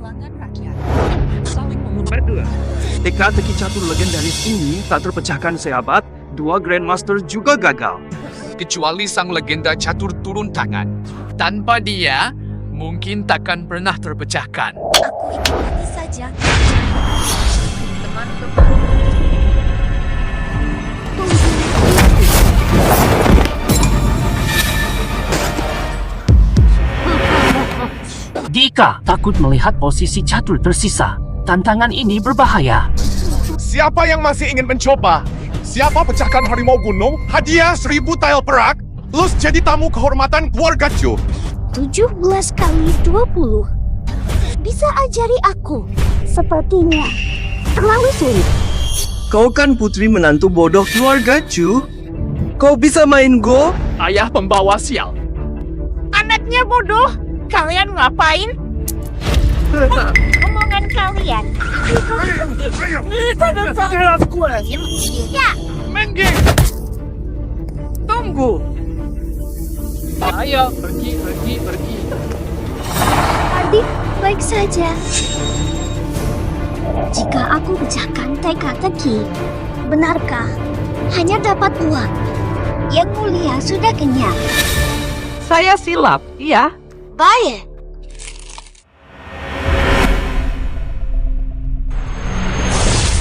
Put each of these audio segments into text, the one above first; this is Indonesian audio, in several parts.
sumbangan rakyat. Saling memudahkan. Teka-teki catur legendaris ini tak terpecahkan seabad, dua Grandmaster juga gagal. Kecuali sang legenda catur turun tangan. Tanpa dia, mungkin takkan pernah terpecahkan. Aku itu mati saja. Teman-teman. Dika takut melihat posisi catur tersisa. Tantangan ini berbahaya. Siapa yang masih ingin mencoba? Siapa pecahkan harimau gunung? Hadiah 1000 tile perak, plus jadi tamu kehormatan keluarga Chu. 17 kali 20. Bisa ajari aku? Sepertinya terlalu sulit. Kau kan putri menantu bodoh keluarga Chu. Kau bisa main Go? Ayah pembawa sial. Anaknya bodoh. Kalian ngapain? Omongan kalian. Ya, Mengge! Tunggu. Ayo, pergi. adik, baik saja. Jika aku pecahkan teka-teki, benarkah hanya dapat uang? Yang mulia sudah kenyang. Saya silap, iya. Baik.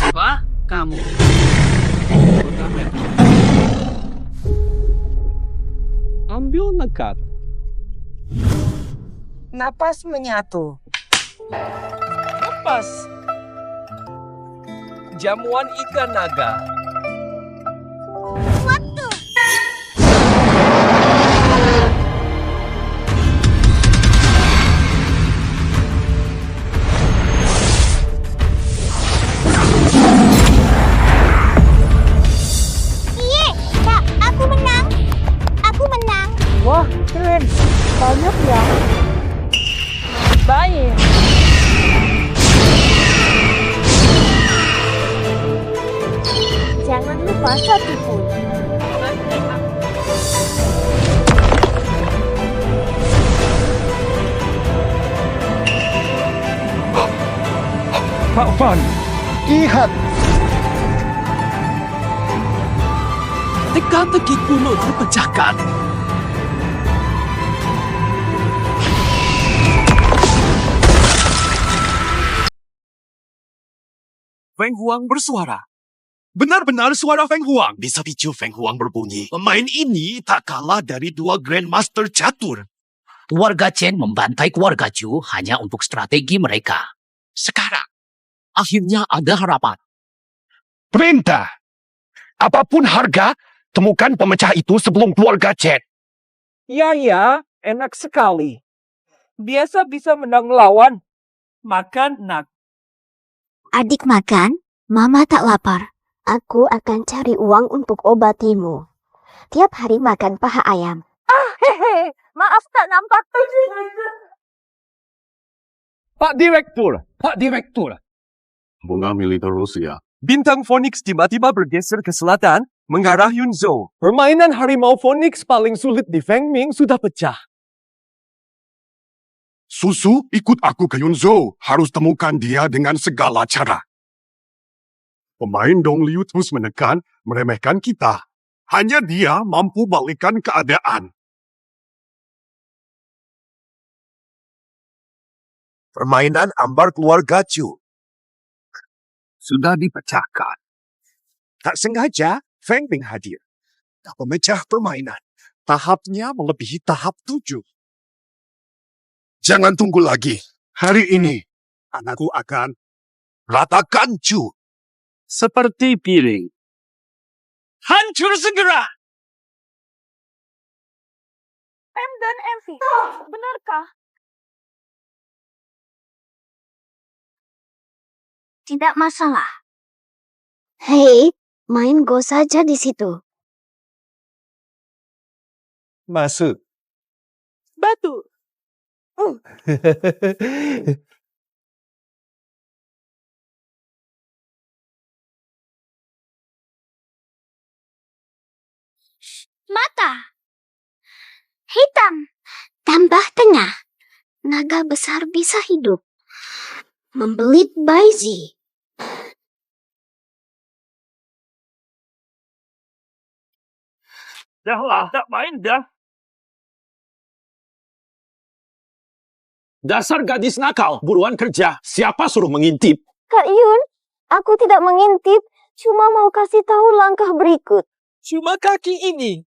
Apa? Kamu. Ambil nekat. Napas menyatu. Lepas. Jamuan ikan naga. Iye, Kak, aku menang. Aku menang. Wah, keren. Banyak ya. Baik. Jangan lupa satu pun. Pak Fan, lihat. Teka-teki kuno terpecahkan. Feng Huang bersuara. Benar-benar suara Feng Huang. Bisa picu Feng Huang berbunyi. Pemain ini tak kalah dari dua Grandmaster catur. Keluarga Chen membantai keluarga Chu hanya untuk strategi mereka. Sekarang, akhirnya ada harapan. Perintah. Apapun harga, temukan pemecah itu sebelum keluarga Chen. Ya, enak sekali. Biasa bisa menang lawan. Makan nak. Adik makan, Mama tak lapar. Aku akan cari uang untuk obatimu. Tiap hari makan paha ayam. Hehe, maaf tak nampak. Pak Direktur. Bunga militer Rusia. Bintang Phoenix tiba-tiba bergeser ke selatan, mengarah Yunzhou. Permainan harimau Phoenix paling sulit di Feng Ming sudah pecah. Susu, ikut aku ke Yunzhou. Harus temukan dia dengan segala cara. Pemain Dong Liu terus menekan, meremehkan kita. Hanya dia mampu balikkan keadaan. Permainan ambar keluarga Chu Sudah dipecahkan. tak sengaja Feng Ming hadir. Tak pemecah permainan. Tahapnya melebihi tahap 7. Jangan tunggu lagi. Hari ini, anakku akan ratakan Chu. Seperti piring. Hancur segera! M dan MV, benarkah? Tidak masalah. Hei, main Go saja di situ. Masuk. Batu. Mata. Hitam. Tambah tengah. Naga besar bisa hidup. Membelit Baizi. Dah lah, tak main dah. Dasar gadis nakal, buruan kerja. Siapa suruh mengintip? Kak Yun, aku tidak mengintip, cuma mau kasih tahu langkah berikut. Cuma kaki ini.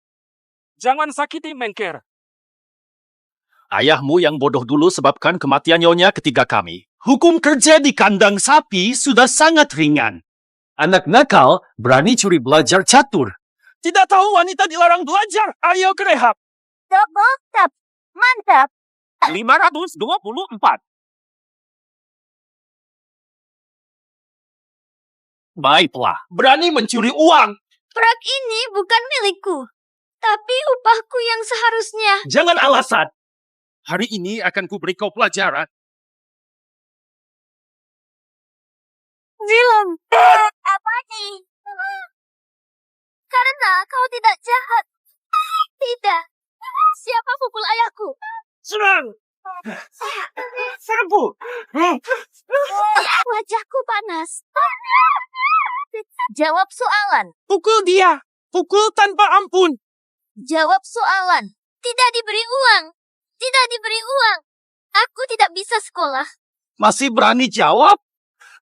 Jangan sakiti Mengker. Ayahmu yang bodoh dulu sebabkan kematian nyonya ketiga kami. Hukum kerja di kandang sapi sudah sangat ringan. Anak nakal berani curi belajar catur. Tidak tahu wanita dilarang belajar. Ayo ke rehab. Double tap. Mantap. 524. Baiklah, berani mencuri uang. Perak ini bukan milikku, tapi upahku yang seharusnya. Jangan alasan. Hari ini akan kuberi kau pelajaran. Film. Apa nih? Karena kau tidak jahat. Tidak. Siapa pukul ayahku? Serang. Serbu. Wajahku panas. Jawab soalan. Pukul dia. Pukul tanpa ampun. Jawab soalan. Tidak diberi uang. Tidak diberi uang. Aku tidak bisa sekolah. Masih berani jawab?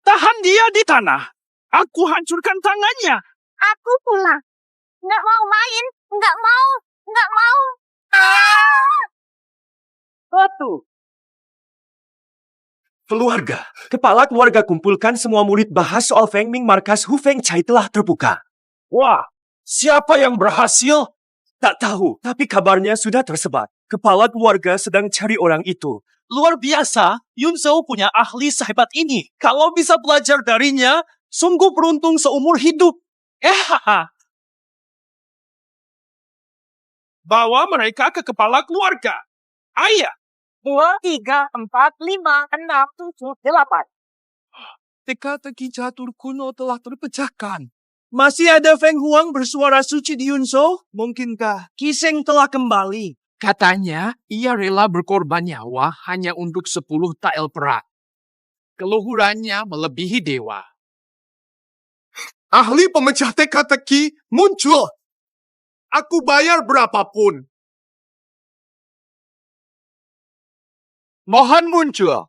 Tahan dia di tanah. Aku hancurkan tangannya. Aku pulang. Nggak mau main. Nggak mau. Nggak mau. Batu. Keluarga. Kepala keluarga kumpulkan semua murid bahas soal Feng Ming markas Hu Feng Chai telah terbuka. Wah, siapa yang berhasil? Tak tahu, tapi kabarnya sudah tersebar. Kepala keluarga sedang cari orang itu. Luar biasa, Yun Zhou punya ahli sehebat ini. Kalau bisa belajar darinya, sungguh beruntung seumur hidup. Haha. Bawa mereka ke kepala keluarga. Ayah. 2, 3, 4, 5, 6, 7, 8. Teka-teki catur kuno telah terpecahkan. Masih ada Feng Huang bersuara suci di Yunzhou? Mungkinkah Kiseng telah kembali? Katanya, ia rela berkorban nyawa hanya untuk 10 tael perak. Keluhurannya melebihi dewa. Ahli pemecah teka-teki muncul. Aku bayar berapapun. Mohon muncul.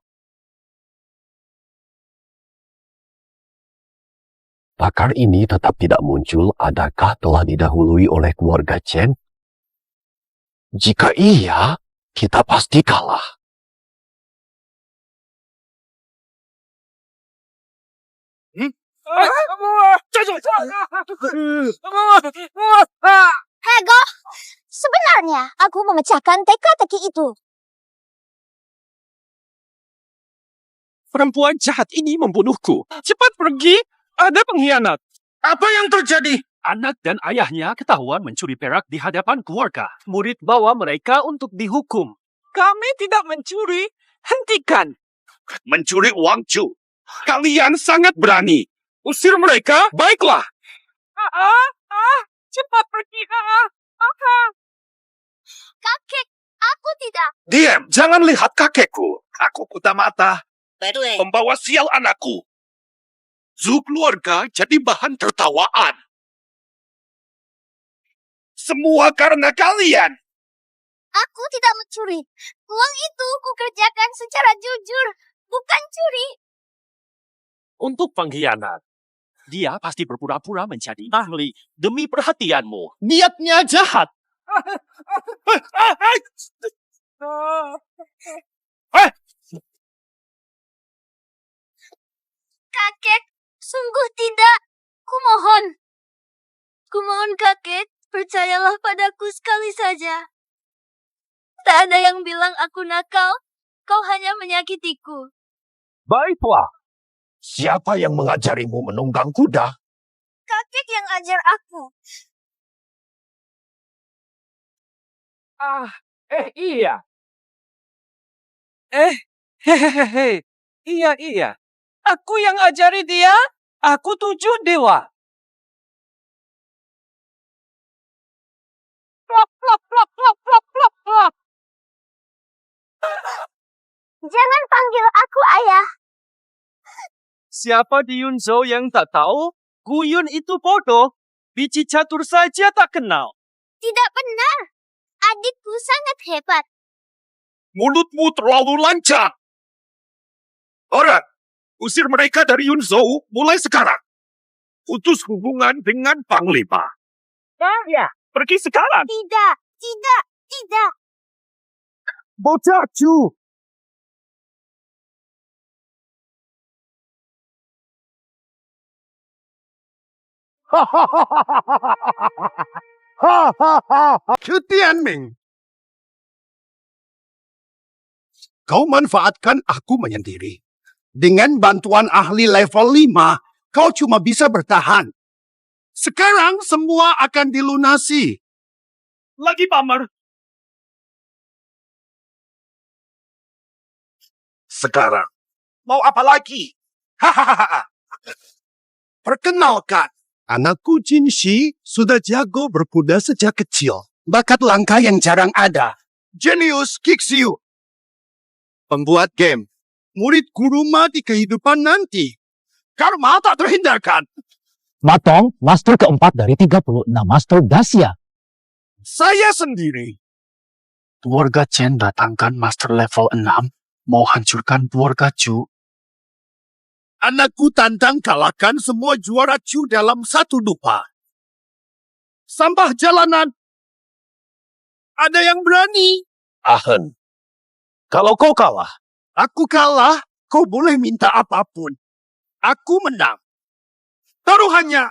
Pakar ini tetap tidak muncul, adakah telah didahului oleh keluarga Chen? Jika iya, kita pasti kalah. Hego, sebenarnya aku memecahkan teka-teki itu. Perempuan jahat ini membunuhku. Cepat pergi. Ada pengkhianat. Apa yang terjadi? Anak dan ayahnya ketahuan mencuri perak di hadapan keluarga. Murid bawa mereka untuk dihukum. Kami tidak mencuri. Hentikan. Mencuri uang Chu. Kalian sangat berani. Usir mereka, baiklah. Cepat pergi. Kakek, aku tidak. Diam, jangan lihat kakekku. Aku buta mata. Pembawa sial anakku. Zu keluarga jadi bahan tertawaan. Semua karena kalian. Aku tidak mencuri. Uang itu kukerjakan secara jujur, bukan curi. Untuk pengkhianat. Dia pasti berpura-pura menjadi ahli demi perhatianmu. Niatnya jahat. Kakek, sungguh tidak. Kumohon. Kumohon kakek, percayalah padaku sekali saja. Tak ada yang bilang aku nakal. Kau hanya menyakitiku. Baiklah. Siapa yang mengajarimu menunggang kuda? Kakek yang ajar aku. Iya. Hehehe. Iya. Aku yang ajari dia. Aku 7 dewa. Plop, plop, plop, plop, plop, plop, plop. Jangan panggil aku ayah. Siapa di Yunzo yang tak tahu? Guyun itu bodoh. Biji catur saja tak kenal. Tidak benar. Adikku sangat hebat. Mulutmu terlalu lancar. Orang, usir mereka dari Yunzhou mulai sekarang. Putus hubungan dengan Panglima. Ya, pergi sekarang. Tidak, tidak, tidak. Bocah Chu. Ke Tianming. Kau manfaatkan aku menyendiri. Dengan bantuan ahli level 5, kau cuma bisa bertahan. Sekarang semua akan dilunasi. Lagi pamer. Sekarang, mau apa lagi? Hahaha. Perkenalkan, anakku Jin Shi sudah jago berkuda sejak kecil. Bakat langka yang jarang ada. Genius Kixiu. Pembuat game. Murid Kuruma di kehidupan nanti. Karma tak terhindarkan. Matong, master keempat dari 36 master Dacia. Saya sendiri. Keluarga Chen datangkan master level 6, mau hancurkan keluarga Chu. Anakku tantang kalahkan semua juara Chu dalam satu dupa. Sampah jalanan. Ada yang berani? Ahen. Kalau kau kalah, aku kalah, kau boleh minta apapun. Aku menang. Taruhannya,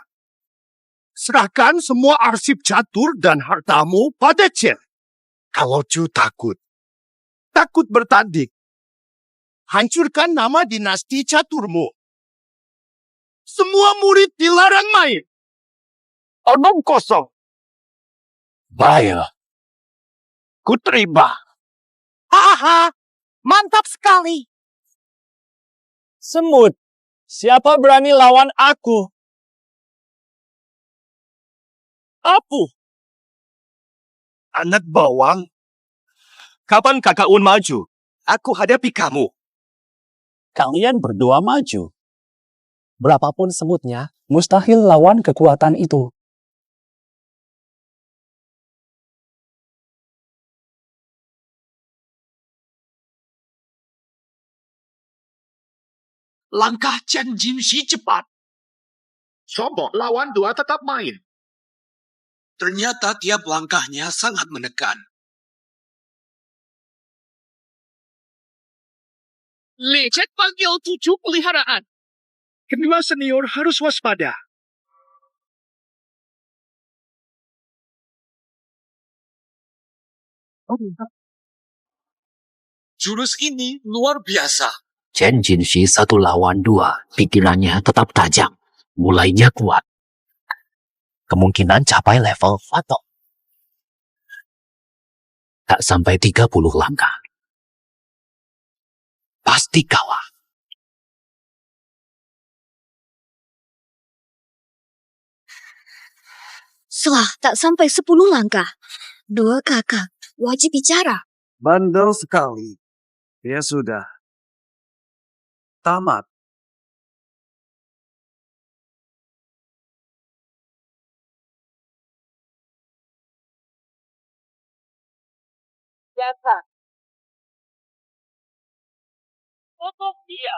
serahkan semua arsip catur dan hartamu pada Chen. Kalau Chu takut bertanding, hancurkan nama dinasti caturmu. Semua murid dilarang main. Omong kosong. Baik. Ku terima. Haha, mantap sekali. Semut, siapa berani lawan aku? Apu. Anak bawang. Kapan kakak Un maju? Aku hadapi kamu. Kalian berdua maju. Berapapun semutnya, mustahil lawan kekuatan itu. Langkah Chen Jinshi cepat. Coba lawan dua tetap main. Ternyata tiap langkahnya sangat menekan. Lecet panggil 7 peliharaan. Kedua senior harus waspada. Jurus ini luar biasa. Chen Jinshi 1 lawan 2, pikirannya tetap tajam, mulainya kuat. Kemungkinan capai level Fatok. Tak sampai 30 langkah. Pasti kalah. Setelah tak sampai 10 langkah, 2 kakak wajib bicara. Bandel sekali. Ya sudah. Tamat. Biasa. Untuk dia.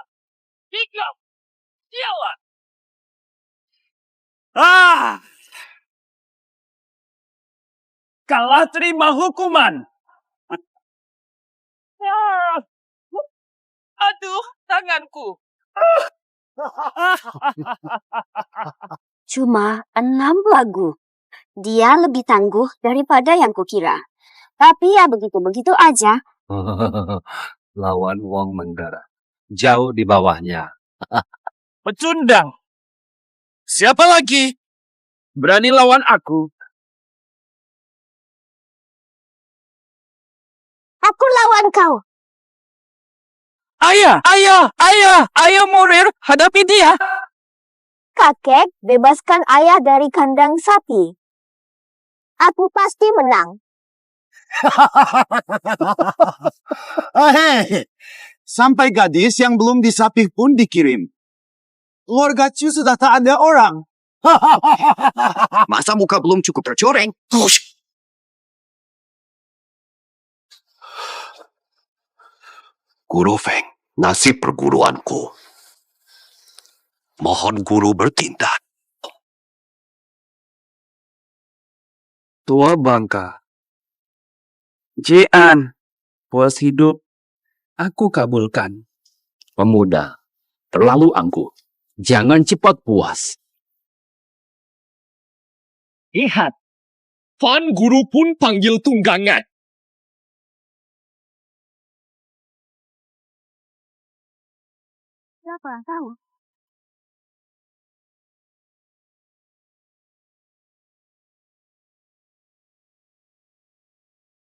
3. Jalan. Kalah terima hukuman. Aduh, tanganku. Cuma 6 lagu. Dia lebih tangguh daripada yang kukira. Tapi ya begitu-begitu aja. Lawan Wong Menggara. Jauh di bawahnya. Pecundang. Siapa lagi? Berani lawan aku? Aku lawan kau. Ayah Murir, hadapi dia. Kakek, bebaskan ayah dari kandang sapi. Aku pasti menang. Hei, sampai gadis yang belum disapih pun dikirim. Keluarga Chu sudah tak ada orang. Masa muka belum cukup tercoreng? Hush. Guru Feng, nasib perguruanku. Mohon guru bertindak. Tua bangka. Jian, puas hidup, aku kabulkan. Pemuda, terlalu angkuh. Jangan cepat puas. Lihat, Fan Guru pun panggil tunggangan. Siapa yang tahu?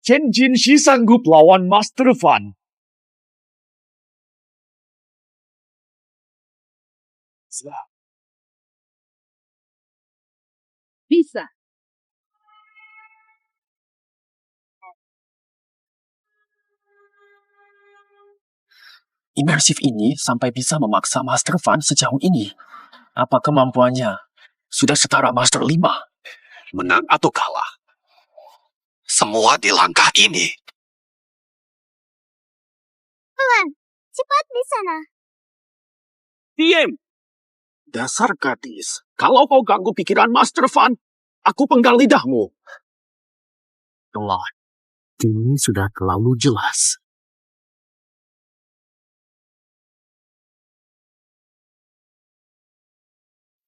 Chen Jinxi sanggup lawan Master Fan. Bisa. Imersif ini sampai bisa memaksa Master Fan sejauh ini. Apa kemampuannya sudah setara Master 5? Menang atau kalah? Semua di langkah ini. Tuan, cepat di sana. Diam! Dasar gadis, kalau kau ganggu pikiran Master Fan, aku penggal lidahmu. Telah. Ini sudah terlalu jelas.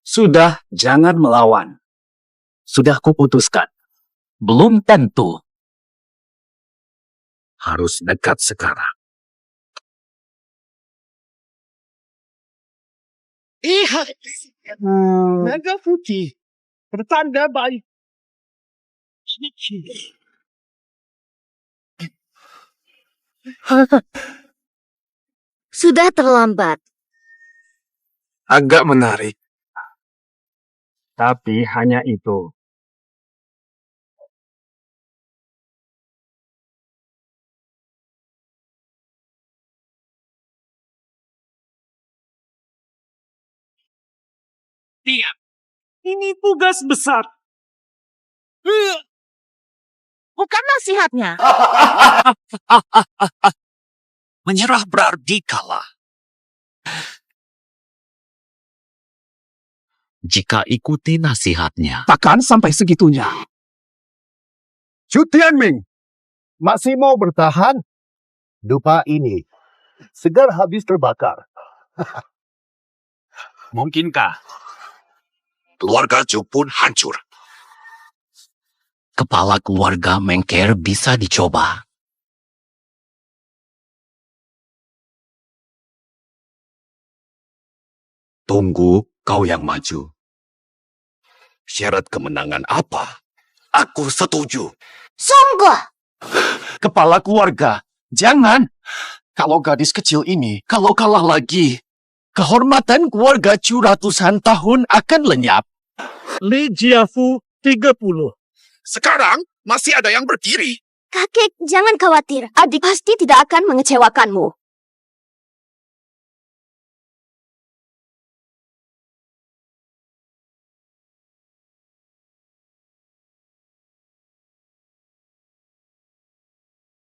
Sudah, jangan melawan. Sudah kuputuskan. Belum tentu. Harus dekat sekarang. Lihat. Naga putih. Pertanda baik. Sudah terlambat. Agak menarik. Tapi hanya itu. Diam. Ini tugas besar. Bukan nasihatnya. Menyerah berarti kalah. Jika ikuti nasihatnya. Takkan sampai segitunya. Chu Tianming, masih mau bertahan? Dupa ini segar habis terbakar. Mungkinkah? Keluarga Chu pun hancur. Kepala keluarga Mengker bisa dicoba. Tunggu kau yang maju. Syarat kemenangan apa? Aku setuju. Sungguh. Kepala keluarga, jangan. Kalau gadis kecil ini, kalau kalah lagi, kehormatan keluarga Chu ratusan tahun akan lenyap. Li Jiafu 30. Sekarang masih ada yang berdiri. Kakek, jangan khawatir. Adik pasti tidak akan mengecewakanmu.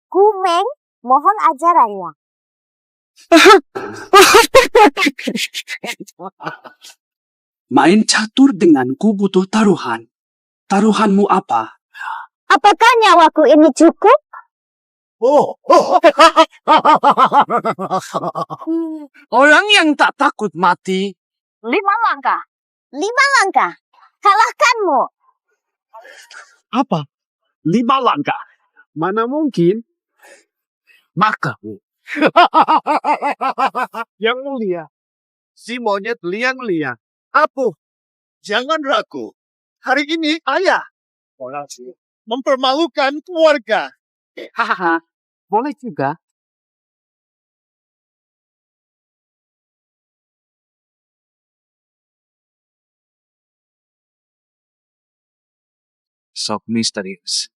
Kumeng, mohon ajarannya. Main catur denganku butuh taruhan. Taruhanmu apa? Apakah nyawaku ini cukup? Orang yang tak takut mati. 5 langkah. 5 langkah. Kalahkanmu. Apa? 5 langkah. Mana mungkin? Maka, Yang mulia. Si monyet liang-liang. Apuh. Jangan ragu. Hari ini ayah. Mempermalukan keluarga. Hahaha, boleh juga. Sok misterius.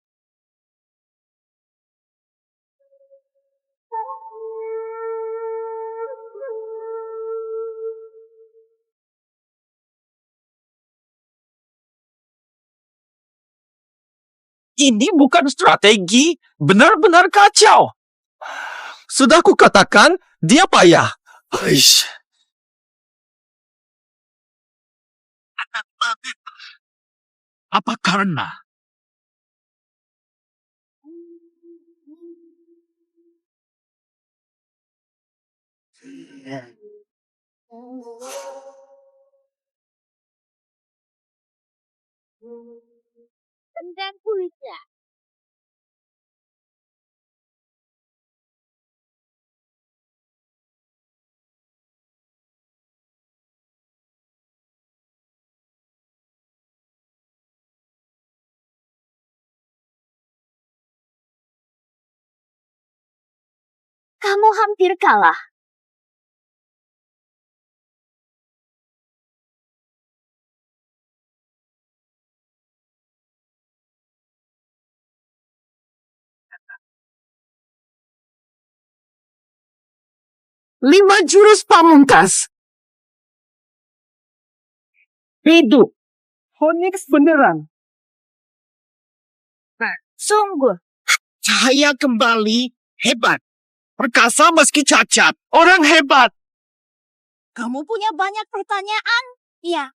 Ini bukan strategi, benar-benar kacau. Sudah kukatakan, dia payah. Aish. Apa karena? Tendang kuda. Kamu hampir kalah. Lima jurus pamungkas. Hidup. Phoenix beneran. Sungguh. Cahaya kembali. Hebat. Perkasa meski cacat. Orang hebat. Kamu punya banyak pertanyaan? Ya.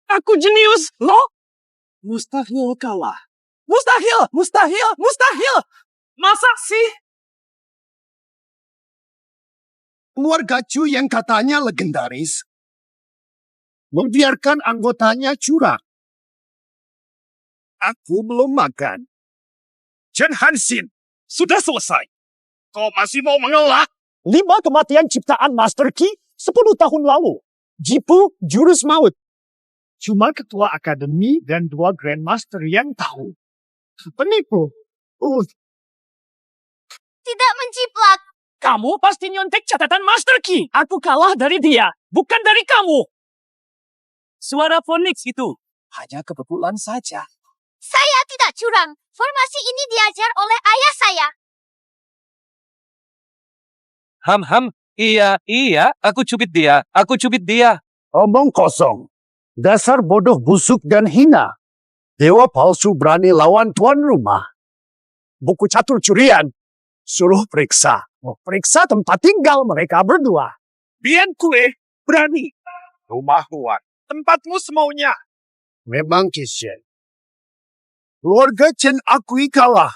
Aku jenius. Loh? Mustahil kalah. Mustahil! Mustahil! Mustahil! Masa sih? Keluarga Chu yang katanya legendaris membiarkan anggotanya curang. Aku belum makan. Chen Hanxin, sudah selesai. Kau masih mau mengelak? 5 kematian ciptaan Master Ki 10 tahun lalu. Jipu, jurus maut. Cuma ketua akademi dan 2 Grandmaster yang tahu. Penipu. Tidak menjiplak. Kamu pasti nyontek catatan Master Key. Aku kalah dari dia, bukan dari kamu. Suara Phoenix itu hanya kebetulan saja. Saya tidak curang. Formasi ini diajar oleh ayah saya. Iya, aku cubit dia. Omong kosong. Dasar bodoh busuk dan hina. Dewa palsu berani lawan tuan rumah. Buku catur curian. Suruh periksa. Periksa tempat tinggal mereka berdua. Bian Kue, berani. Rumah Huan, tempatmu semaunya. Memang Kishen. Keluarga Chen akui kalah.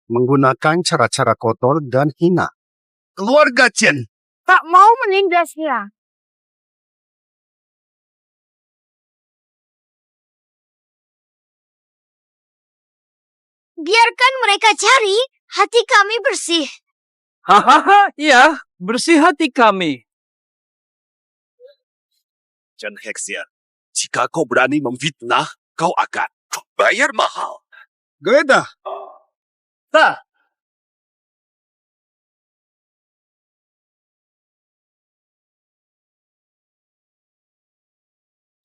Menggunakan cara-cara kotor dan hina. Keluarga Chen. Tak mau menindasnya. Biarkan mereka cari, hati kami bersih. Hahaha, iya, bersih hati kami. Chen Hexian, jika kau berani memfitnah, kau akan bayar mahal. Geledah.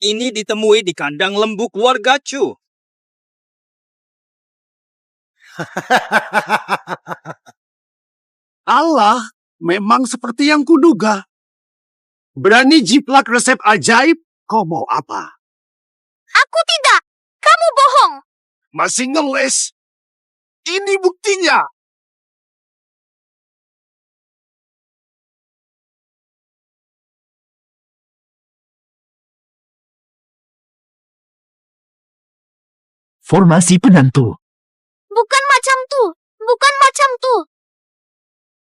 Ini ditemui di kandang lembu keluarga Chu. Allah memang seperti yang kuduga. Berani jiplak resep ajaib, kau mau apa? Aku tidak. Kamu bohong. Masih ngeles. Ini buktinya. Formasi penentu. Bukan macam tu. Bukan macam tu.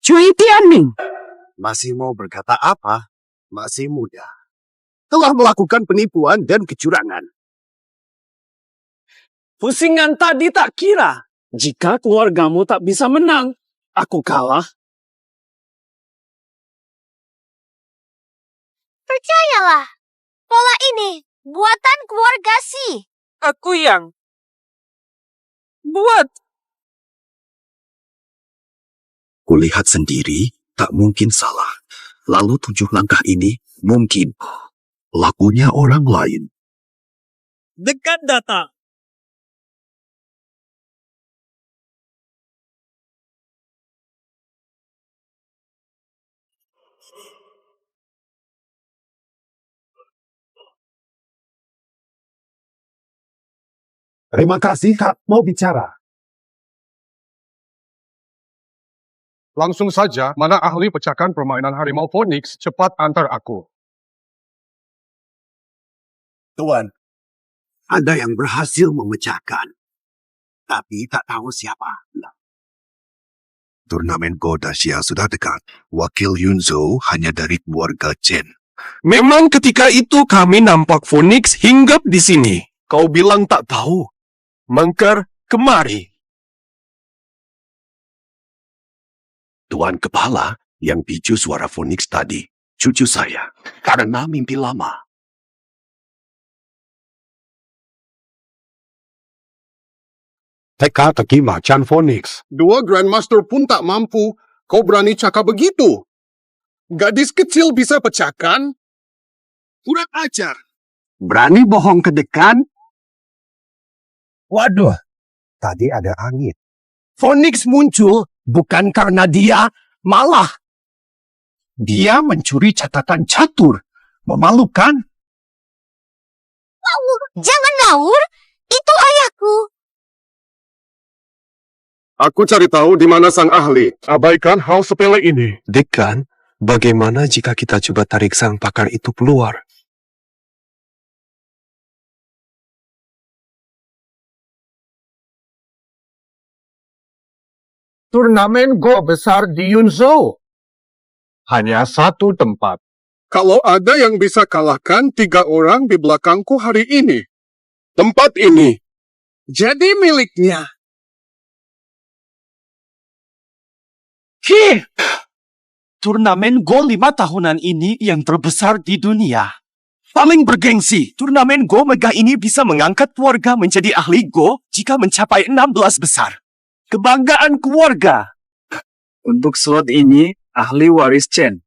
Cui Tianming. Masih mau berkata apa? Masih muda. Telah melakukan penipuan dan kecurangan. Pusingan tadi tak kira. Jika keluargamu tak bisa menang, aku kalah. Percayalah. Pola ini buatan keluarga Si. Aku yang buat. Kulihat sendiri, tak mungkin salah. Lalu 7 langkah ini mungkin lakunya orang lain. Dekat datang. Terima kasih, Kak. Mau bicara. Langsung saja, mana ahli pecahkan permainan harimau Phoenix? Cepat antar aku. Tuan, ada yang berhasil memecahkan. Tapi tak tahu siapa. Turnamen Go Dacia sudah dekat. Wakil Yunzo hanya dari keluarga Chen. Memang ketika itu kami nampak Phoenix hinggap di sini. Kau bilang tak tahu. Mengker, kemari. Tuan Kepala yang picu suara Phoenix tadi, cucu saya, karena mimpi lama. Teka-teki macan Phoenix. Dua Grandmaster pun tak mampu. Kau berani cakap begitu? Gadis kecil bisa pecahkan? Kurang ajar. Berani bohong ke dekan? Waduh, tadi ada angin. Phoenix muncul bukan karena dia, malah dia mencuri catatan catur. Memalukan. Jangan ngawur, itu ayahku. Aku cari tahu di mana sang ahli. Abaikan hal sepele ini. Dekan, bagaimana jika kita coba tarik sang pakar itu keluar? Turnamen Go besar di Yunzhou. Hanya satu tempat. Kalau ada yang bisa kalahkan 3 orang di belakangku hari ini, tempat ini jadi miliknya. Turnamen Go 5 tahunan ini yang terbesar di dunia. Paling bergengsi, turnamen Go megah ini bisa mengangkat keluarga menjadi ahli Go jika mencapai 16 besar. Kebanggaan keluarga. Untuk slot ini, ahli waris Chen.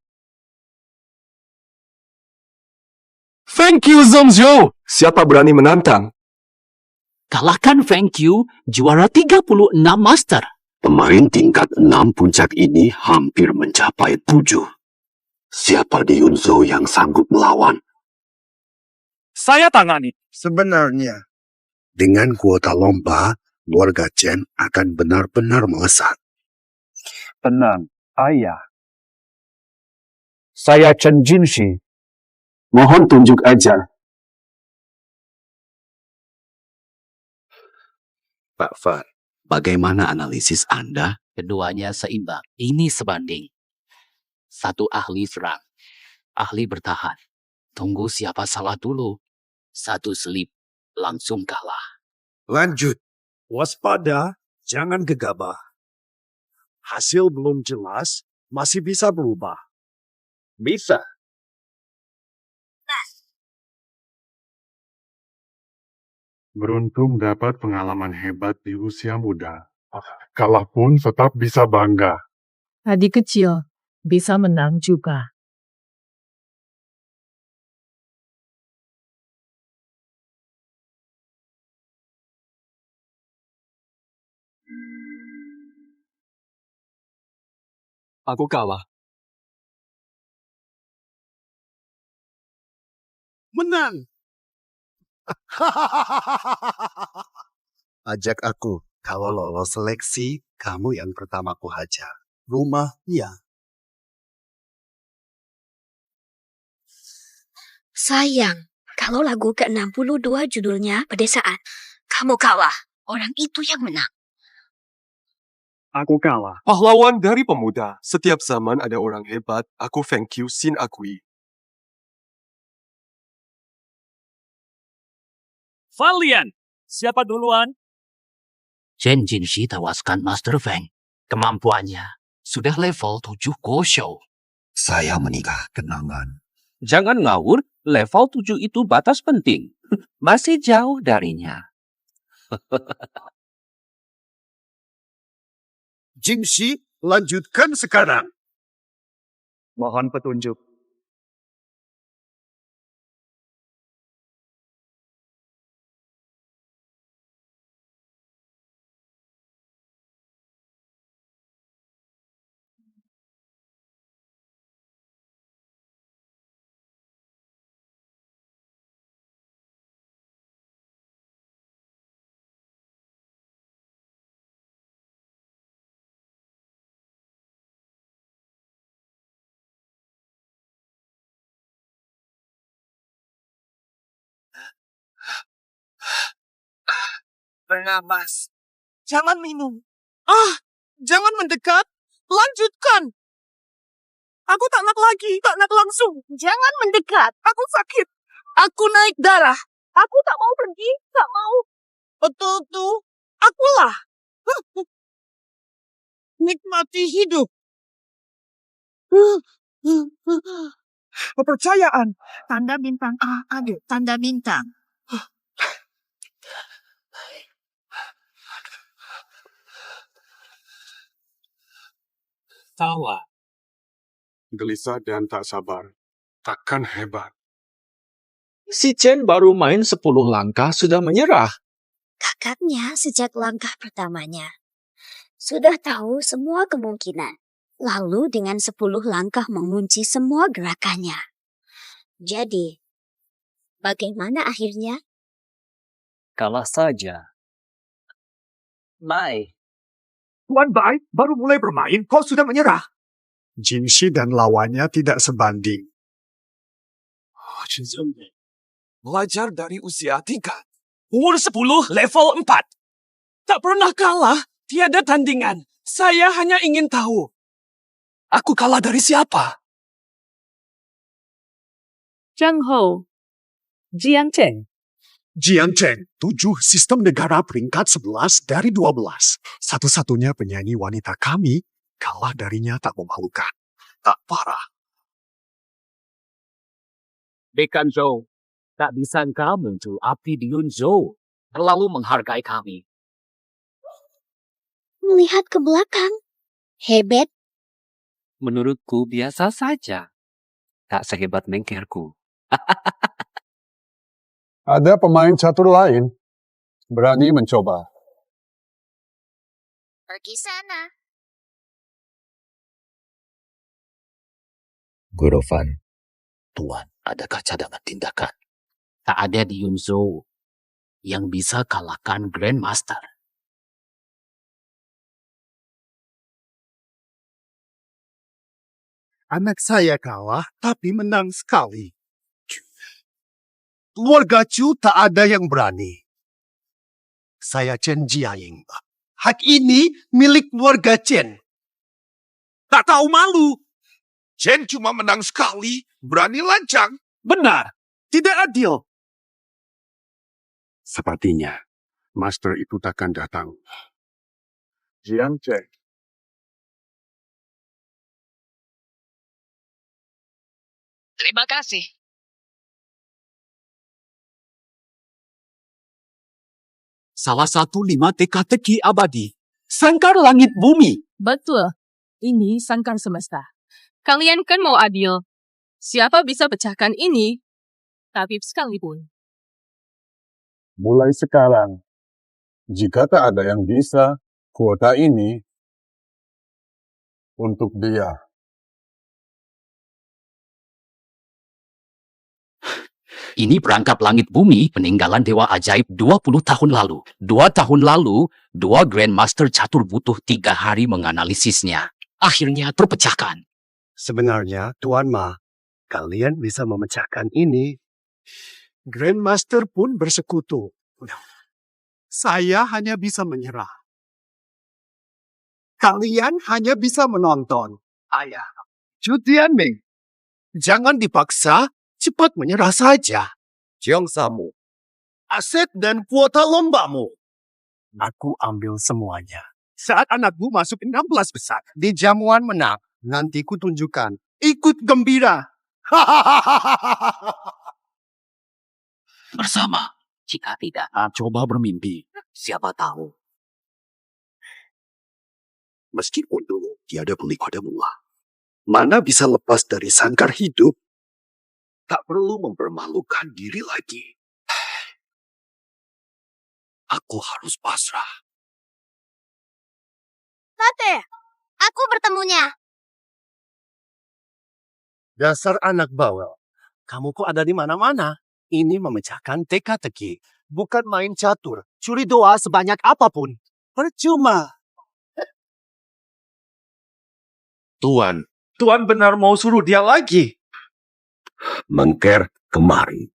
Thank you, Zhongzhou. Siapa berani menantang? Kalahkan Feng Qiu, juara 36 Master. Pemain tingkat 6 puncak ini hampir mencapai 7. Siapa di Yunzo yang sanggup melawan? Saya tangani. Sebenarnya, dengan kuota lomba, keluarga Chen akan benar-benar melesat. Tenang, ayah. Saya Chen Jinshi. Mohon tunjuk aja. Pak Far, bagaimana analisis Anda? Keduanya seimbang. Ini sebanding. Satu ahli serang. Ahli bertahan. Tunggu siapa salah dulu. Satu selip. Langsung kalah. Lanjut. Waspada, jangan gegabah. Hasil belum jelas, masih bisa berubah. Bisa. Beruntung dapat pengalaman hebat di usia muda. Kalah pun tetap bisa bangga. Adik kecil, bisa menang juga. Aku kalah. Menang. Ajak aku. Kalau lolos seleksi, kamu yang pertama ku hajar. Rumah, ya. Sayang, kalau lagu ke-62 judulnya Pedesaan, kamu kalah. Orang itu yang menang. Aku kalah. Pahlawan dari pemuda. Setiap zaman ada orang hebat. Aku Feng Qiu Xin akui. Valiant. Siapa duluan? Chen Jinshi tewaskan Master Feng. Kemampuannya sudah level 7 Go Show. Saya menikah kenangan. Jangan ngawur, level 7 itu batas penting. Masih jauh darinya. Jinshi, lanjutkan sekarang. Mohon petunjuk. Pengawas, jangan minum. Jangan mendekat. Lanjutkan. Aku tak nak lagi, tak nak langsung. Jangan mendekat. Aku sakit. Aku naik darah. Aku tak mau pergi, tak mau. Betul tuh, akulah. Nikmati hidup. Kepercayaan. Tanda bintang A, ada tanda bintang. Tawa. Gelisah dan tak sabar. Takkan hebat. Si Chen baru main 10 langkah sudah menyerah. Kakaknya sejak langkah pertamanya sudah tahu semua kemungkinan. Lalu dengan 10 langkah mengunci semua gerakannya. Jadi, bagaimana akhirnya? Kalah saja. Mai. Tuan Bai baru mulai bermain, kau sudah menyerah. Jingxi dan lawannya tidak sebanding. Belajar dari usia 3. Umur 10, level 4. Tak pernah kalah, tiada tandingan. Saya hanya ingin tahu. Aku kalah dari siapa? Zhang Hou, Jiang Cheng. Jiang Cheng, 7 sistem negara peringkat 11 dari 12. Satu-satunya penyanyi wanita kami, kalah darinya tak memalukan. Tak parah. Dekan Zhou, tak disangka muncul api di Yunzhou. Terlalu menghargai kami. Melihat ke belakang. Hebat. Menurutku biasa saja. Tak sehebat mengkerku. Ada pemain catur lain. Berani mencoba. Pergi sana. Guru Fan, Tuan, adakah cadangan tindakan? Tak ada di Yunzhou yang bisa kalahkan Grandmaster. Anak saya kalah, tapi menang sekali. Keluarga Chu tak ada yang berani. Saya Chen Jiaying. Hak ini milik keluarga Chen. Tak tahu malu. Chen cuma menang sekali, berani lancang. Benar, tidak adil. Sepertinya, Master itu takkan datang. Jiang Cheng. Terima kasih. Salah satu 5 teka-teki abadi. Sangkar langit bumi. Betul. Ini sangkar semesta. Kalian kan mau adil. Siapa bisa pecahkan ini? Tabib sekalipun. Mulai sekarang, jika tak ada yang bisa, kuota ini untuk dia. Ini perangkap langit bumi peninggalan Dewa Ajaib 20 tahun lalu. 2 tahun lalu, 2 Grandmaster catur butuh 3 hari menganalisisnya. Akhirnya terpecahkan. Sebenarnya, Tuan Ma, kalian bisa memecahkan ini. Grandmaster pun bersekutu. Saya hanya bisa menyerah. Kalian hanya bisa menonton. Ayah, Chu Tianming, jangan dipaksa, cepat menyerah saja. Jiang Samu, aset dan kuota lombamu. Aku ambil semuanya. Saat anakmu masuk 16 besar, di jamuan menang, nanti ku tunjukkan. Ikut gembira. Bersama, jika tidak, coba bermimpi. Siapa tahu. Meskipun dulu tiada beli pada mula. Mana bisa lepas dari sangkar hidup? Tak perlu mempermalukan diri lagi. Aku harus pasrah. Tate, aku bertemunya. Dasar anak bawel. Kamu kok ada di mana-mana? Ini memecahkan teka-teki. Bukan main catur. Curi doa sebanyak apapun. Percuma. Tuan benar mau suruh dia lagi. Mengker kemari.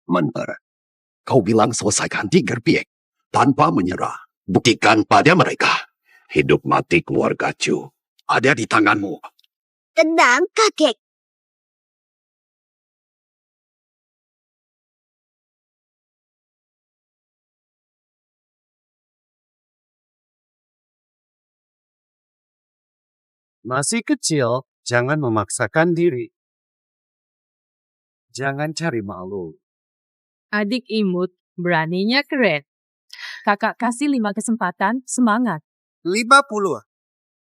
Mentar, Kau bilang selesaikan Tiger Piek tanpa menyerah. Buktikan pada mereka. Hidup mati keluarga Chu ada di tanganmu. Tenang, kakek. Masih kecil, jangan memaksakan diri. Jangan cari malu. Adik imut, beraninya keren. Kakak kasih 5 kesempatan, semangat. 50.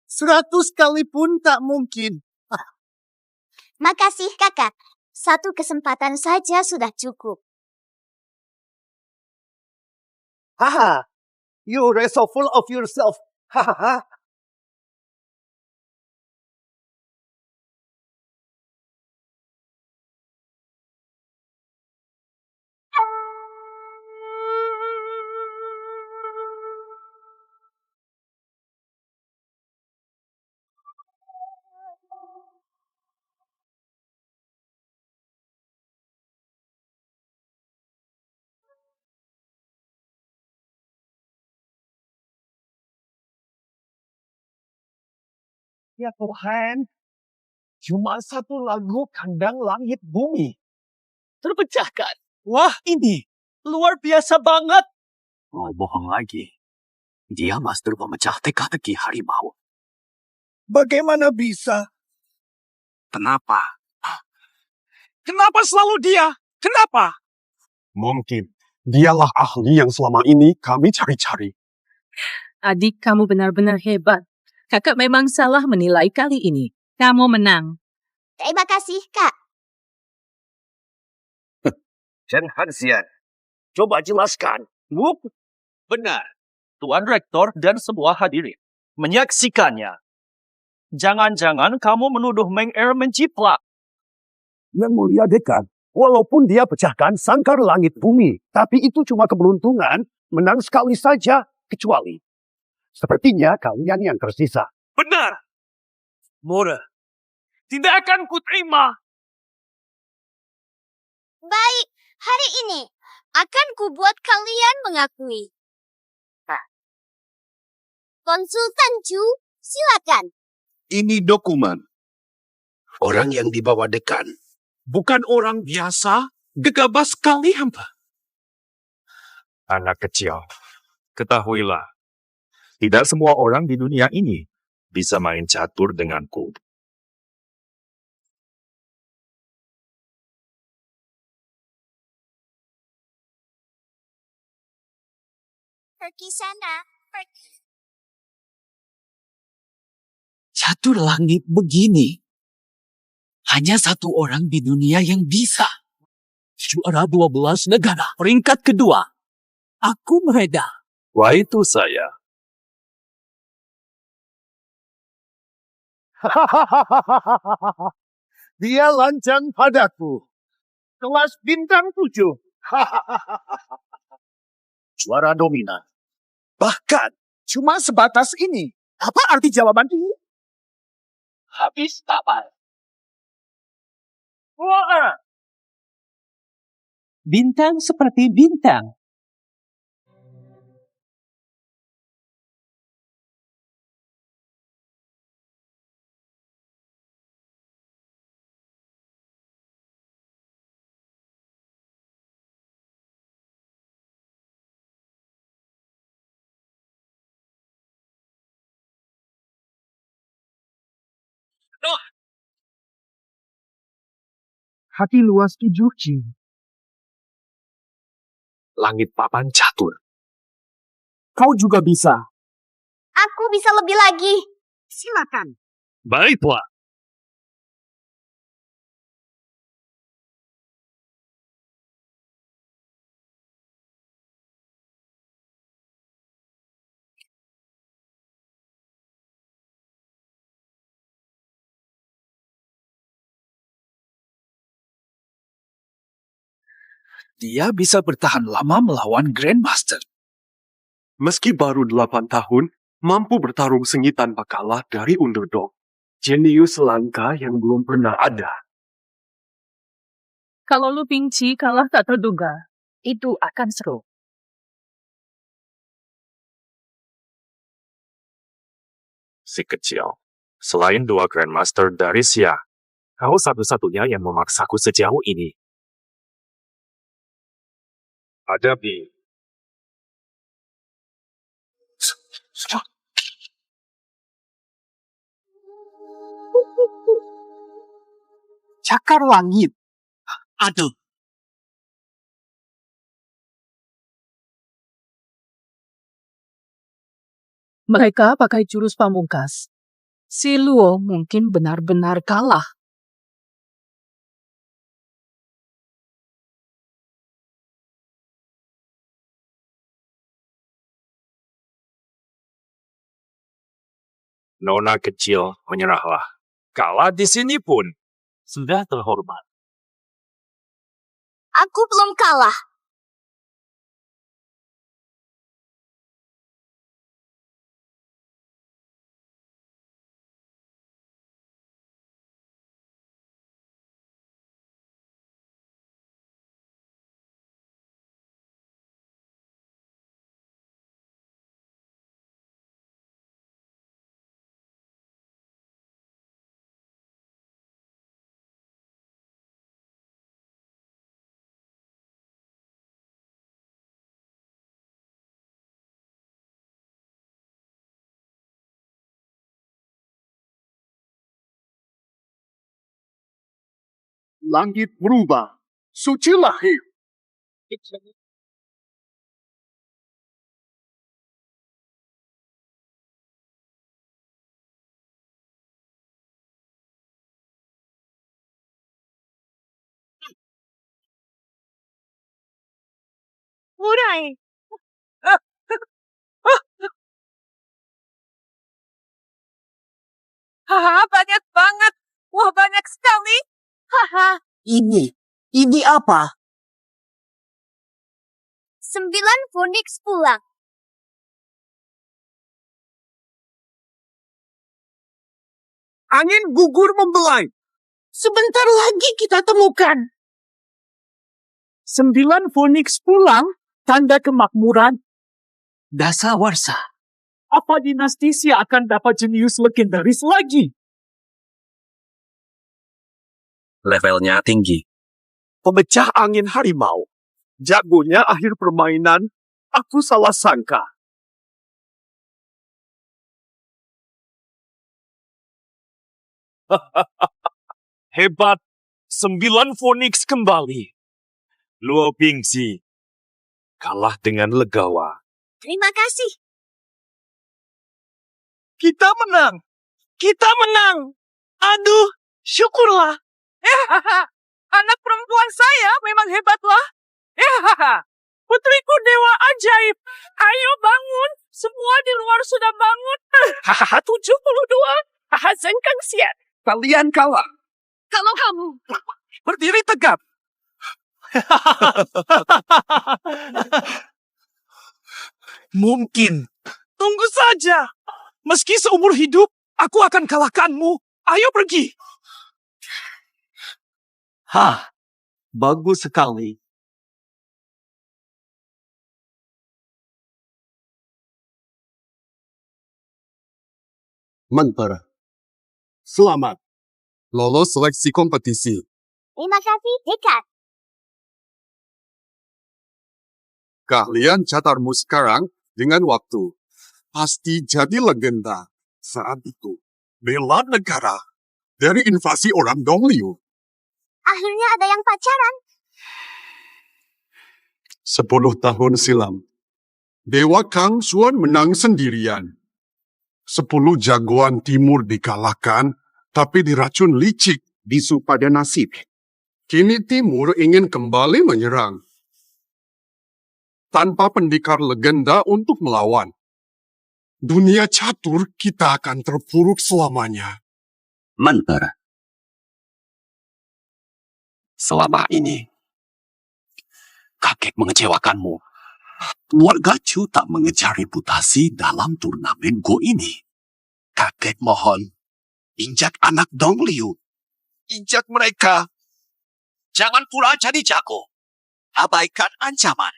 100 kali pun tak mungkin. Makasih, kakak. 1 kesempatan saja sudah cukup. Haha, you're so full of yourself. Hahaha. Ya Tuhan, cuma satu lagu Kandang Langit Bumi. Terpecahkan. Wah, ini luar biasa banget. Oh, bohong lagi. Dia master pemecah teka-teki harimau. Bagaimana bisa? Kenapa? Kenapa selalu dia? Kenapa? Mungkin dialah ahli yang selama ini kami cari-cari. Adik, kamu benar-benar hebat. Kakak memang salah menilai kali ini. Kamu menang. Terima kasih, Kak. Chen Hanxian, coba jelaskan. Wuk. Benar. Tuan Rektor dan semua hadirin menyaksikannya. Jangan-jangan kamu menuduh Meng Er menjiplak. Yang mulia dekan, walaupun dia pecahkan sangkar langit bumi, tapi itu cuma keberuntungan, menang sekali saja, kecuali. Sepertinya kalian yang tersisa. Benar. Mora, tidak akan kuterima. Baik, hari ini akan kubuat kalian mengakui. Konsultan Chu, silakan. Ini dokumen. Orang yang dibawa dekan bukan orang biasa, gegabah sekali hamba. Anak kecil, ketahuilah, tidak semua orang di dunia ini bisa main catur denganku. Pergi sana, pergi. Catur langit begini. Hanya satu orang di dunia yang bisa. Juara 12 negara. Peringkat kedua. Aku mereda. Wah, itu saya. Dia lancang padaku. Kelas bintang 7. Juara dominan. Bahkan, cuma sebatas ini. Apa arti jawaban ini? Habis tapal. Wah. Bintang seperti bintang. Hati luas Juji. Langit papan catur. Kau juga bisa. Aku bisa lebih lagi. Silakan. Baiklah. Dia bisa bertahan lama melawan Grandmaster. Meski baru 8 tahun, mampu bertarung sengit tanpa kalah dari underdog. Jenius langka yang belum pernah ada. Kalau Lu Pingci kalah tak terduga. Itu akan seru. Si kecil, selain dua Grandmaster dari Xia, kau satu-satunya yang memaksaku sejauh ini. Ada Bi. Cakar langit. Aduh. Mereka pakai jurus pamungkas. Si Luo mungkin benar-benar kalah. Nona kecil, menyerahlah. Kalah di sini pun sudah terhormat. Aku belum kalah. Langit berubah, suci lahir. Urai. Haha, banyak banget. Wah, banyak sekali. Haha. Ini apa? 9 Phoenix pulang. Angin gugur membelai. Sebentar lagi kita temukan. 9 Phoenix pulang, tanda kemakmuran. Dasawarsa. Apa dinasti Xia akan dapat jenius legendaris lagi? Levelnya tinggi. Pemecah angin harimau. Jagonya akhir permainan, aku salah sangka. Hebat. 9 Phoenix kembali. Luo Bingzi kalah dengan legawa. Terima kasih. Kita menang. Kita menang. Aduh, syukurlah. Anak perempuan saya memang hebatlah. Putriku dewa ajaib. Ayo bangun. Semua di luar sudah bangun. 72. Zengkang Xian. Kalian kalah. Kalau kamu. Berdiri tegap. Mungkin. Tunggu saja. Meski seumur hidup, aku akan kalahkanmu. Ayo pergi. Bagus sekali. Mentera. Selamat. Lolos seleksi kompetisi. Terima kasih, Dekat. Keahlian catarmu sekarang dengan waktu pasti jadi legenda. Saat itu, bela negara dari invasi orang Dongliu. Akhirnya ada yang pacaran. 10 tahun silam, Dewa Kang Xuan menang sendirian. 10 jagoan timur dikalahkan, tapi diracun licik bisu pada nasib. Kini timur ingin kembali menyerang. Tanpa pendekar legenda untuk melawan. Dunia catur kita akan terpuruk selamanya. Mentera. Selama ini, kakek mengecewakanmu. Keluarga Chu tak mengejar reputasi dalam turnamen Go ini. Kakek mohon, injak anak Dongliu. Injak mereka. Jangan pula jadi jago. abaikan ancaman.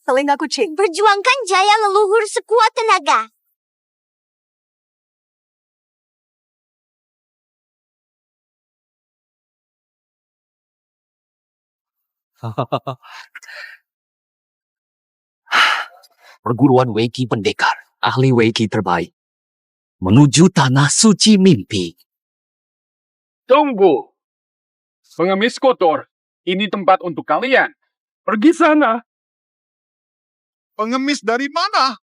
Telinga kucing. Perjuangkan jaya leluhur sekuat tenaga. Perguruan Weiki Pendekar, ahli Weiki terbaik. Menuju tanah suci mimpi. Tunggu. Pengemis kotor, ini tempat untuk kalian. Pergi sana. Pengemis dari mana?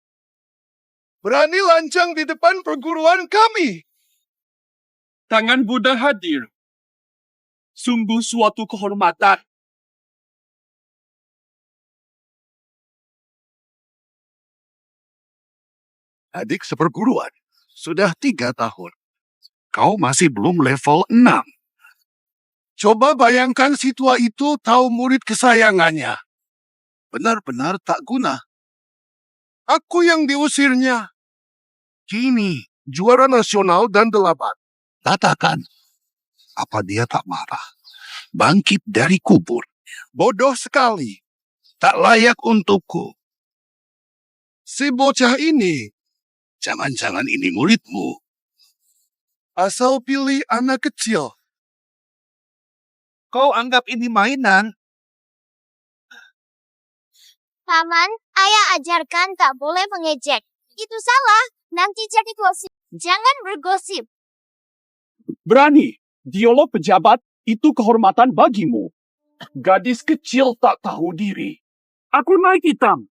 Berani lancang di depan perguruan kami. Tangan Buddha hadir. Sungguh suatu kehormatan. Adik seperguruan, sudah 3 tahun. Kau masih belum level 6. Coba bayangkan si tua itu tahu murid kesayangannya. Benar-benar tak guna. Aku yang diusirnya. Kini, juara nasional dan 8. Katakan, apa dia tak marah? Bangkit dari kubur. Bodoh sekali. Tak layak untukku. Si bocah ini. Jangan-jangan ini muridmu. Asal pilih anak kecil. Kau anggap ini mainan? Paman, ayah ajarkan tak boleh mengejek. Itu salah. Nanti jadi gosip. Jangan bergosip. Berani, dialog pejabat itu kehormatan bagimu. Gadis kecil tak tahu diri. Aku naik hitam.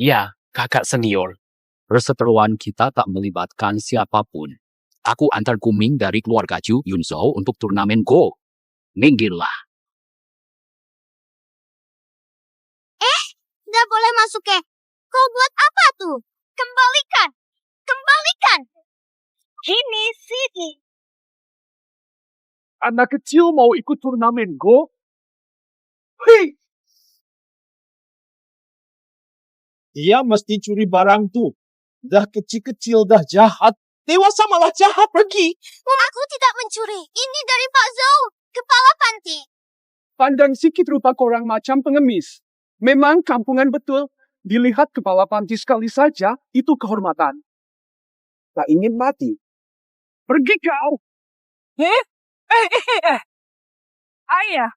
Ya, kakak senior. Perseteruan kita tak melibatkan siapapun. Aku antar Kuming dari keluarga Chu Yunzhou untuk turnamen Go. Minggirlah. Nggak boleh masuk ke. Kau buat apa tuh? Kembalikan. Kembalikan. Ini sini. Anak kecil mau ikut turnamen Go? Hei! Dia mesti curi barang tuh. Dah kecil-kecil dah jahat. Dewasa malah jahat, pergi. Aku tidak mencuri. Ini dari Pak Zhou. Kepala panti. Pandang sikit rupa korang macam pengemis. Memang kampungan betul. Dilihat kepala panti sekali saja, itu kehormatan. Tak ingin mati. Pergi kau! Ayah,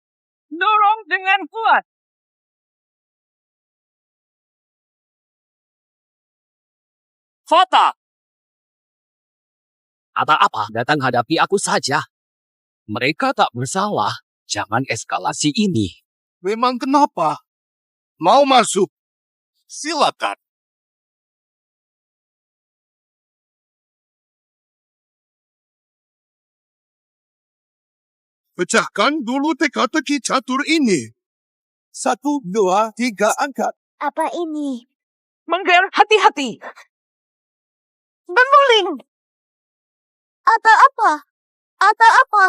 dorong dengan kuat. Fata! Ada apa? Datang hadapi aku saja. Mereka tak bersalah. Jangan eskalasi ini. Memang kenapa? Mau masuk? Silakan. Pecahkan dulu teka-teki catur ini. 1, 2, 3, angkat. Apa ini? Mengger, hati-hati. Bemuling. Atau apa? Atau apa?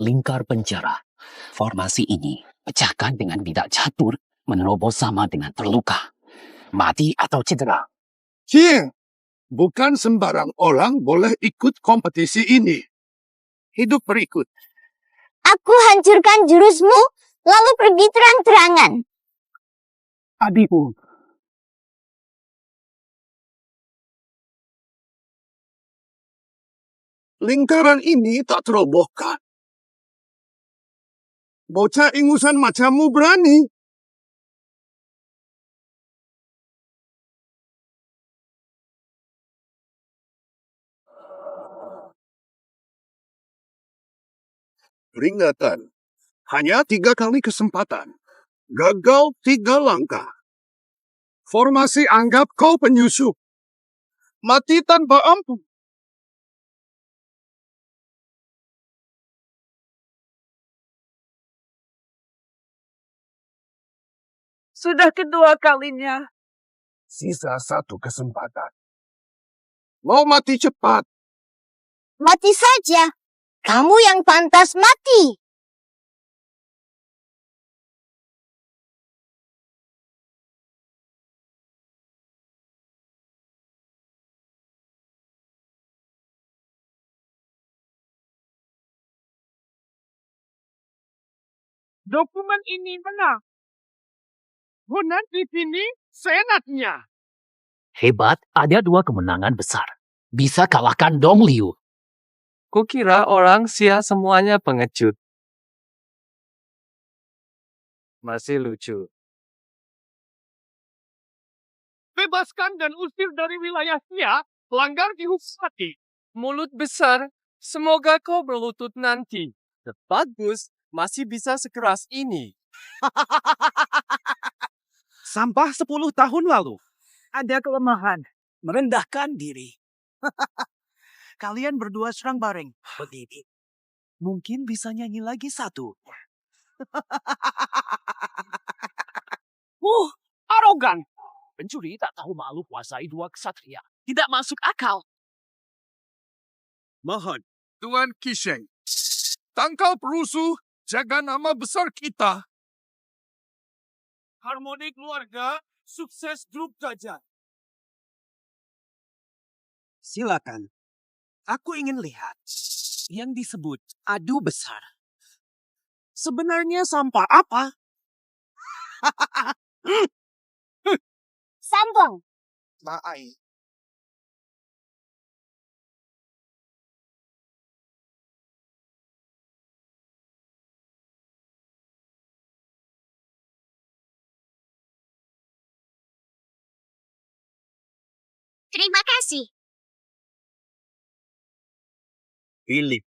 Lingkar penjara. Formasi ini pecahkan dengan bidak catur, menerobos sama dengan terluka. Mati atau cedera. Cing, bukan sembarang orang boleh ikut kompetisi ini. Hidup berikut. Aku hancurkan jurusmu, lalu pergi terang-terangan. Adikku. Lingkaran ini tak terobohkan. Bocah ingusan macammu berani. Peringatan. Hanya 3 kali kesempatan. Gagal 3 langkah. Formasi anggap kau penyusup. Mati tanpa ampun. Sudah kedua kalinya. Sisa 1 kesempatan. Mau mati cepat. Mati saja. Kamu yang pantas mati. Dokumen ini menang. Hunan di sini senatnya. Hebat, ada 2 kemenangan besar. Bisa kalahkan Dong Liu. Kukira orang Xia semuanya pengecut. Masih lucu. Bebaskan dan usir dari wilayah Xia, pelanggar dihukum mati. Mulut besar, semoga kau berlutut nanti. Bagus, masih bisa sekeras ini. Sampah 10 tahun lalu. Ada kelemahan. Merendahkan diri. Kalian berdua serang bareng. Begini. Mungkin bisa nyanyi lagi satu. Arogan. Pencuri tak tahu malu kuasai 2 ksatria. Tidak masuk akal. Mohon, Tuan Kisheng. Tangkal perusuh, jaga nama besar kita. Harmoni keluarga, sukses grup gajah. Silakan. Aku ingin lihat yang disebut adu besar. Sebenarnya sampah apa? Sambung. Maai. Terima kasih. Philip.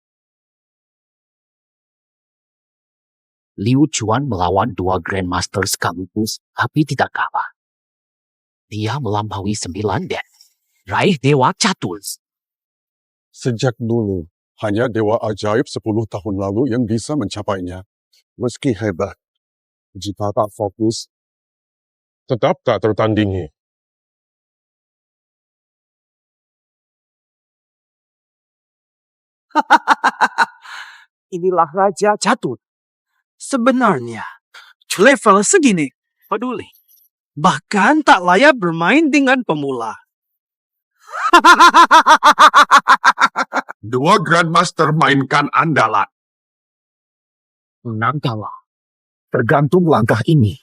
Liu Chuan melawan 2 Grandmaster sekaligus, tapi tidak kalah. Dia melampaui 9 dan raih Dewa Catur. Sejak dulu, hanya Dewa Ajaib 10 tahun lalu yang bisa mencapainya. Meski hebat, jika tak fokus, tetap tak tertandingi. Inilah Raja Catur. Sebenarnya, level segini peduli. Bahkan tak layak bermain dengan pemula. 2 Grandmaster mainkan andalan. Menang kalah. Tergantung langkah ini.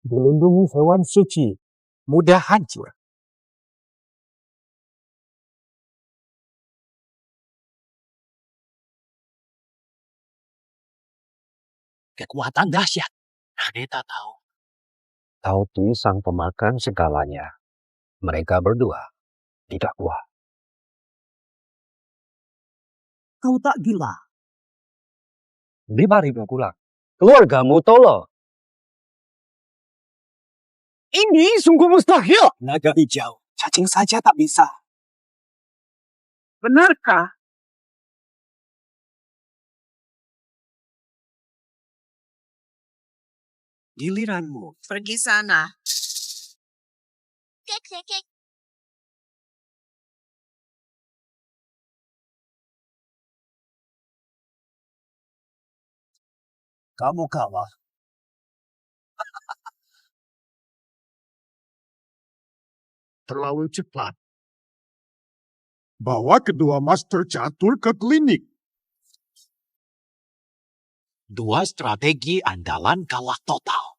Dilindungi hewan suci. Mudah hancur. Kekuatan dahsyat. Ade tak tahu. Tao Ti sang pemakan segalanya. Mereka berdua tidak kuat. Kau tak gila. 5.000 kulang. Keluargamu tolong. Ini sungguh mustahil. Naga hijau. Cacing saja tak bisa. Benarkah? Giliranmu. Pergi sana. Kek, kek, kek. Kamu kalah. Terlalu cepat. Bawa kedua Master Catur ke klinik. 2 strategi andalan kalah total.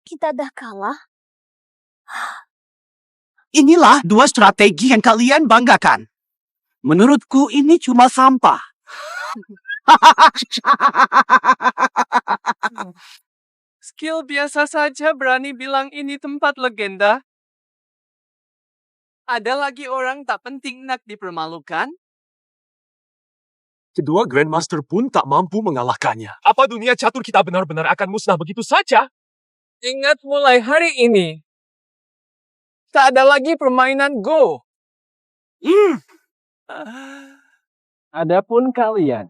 Kita dah kalah. Inilah 2 strategi yang kalian banggakan. Menurutku ini cuma sampah. Skill biasa saja berani bilang ini tempat legenda. Ada lagi orang tak penting nak dipermalukan? Kedua Grandmaster pun tak mampu mengalahkannya. Apa dunia catur kita benar-benar akan musnah begitu saja? Ingat mulai hari ini, tak ada lagi permainan Go. Adapun kalian,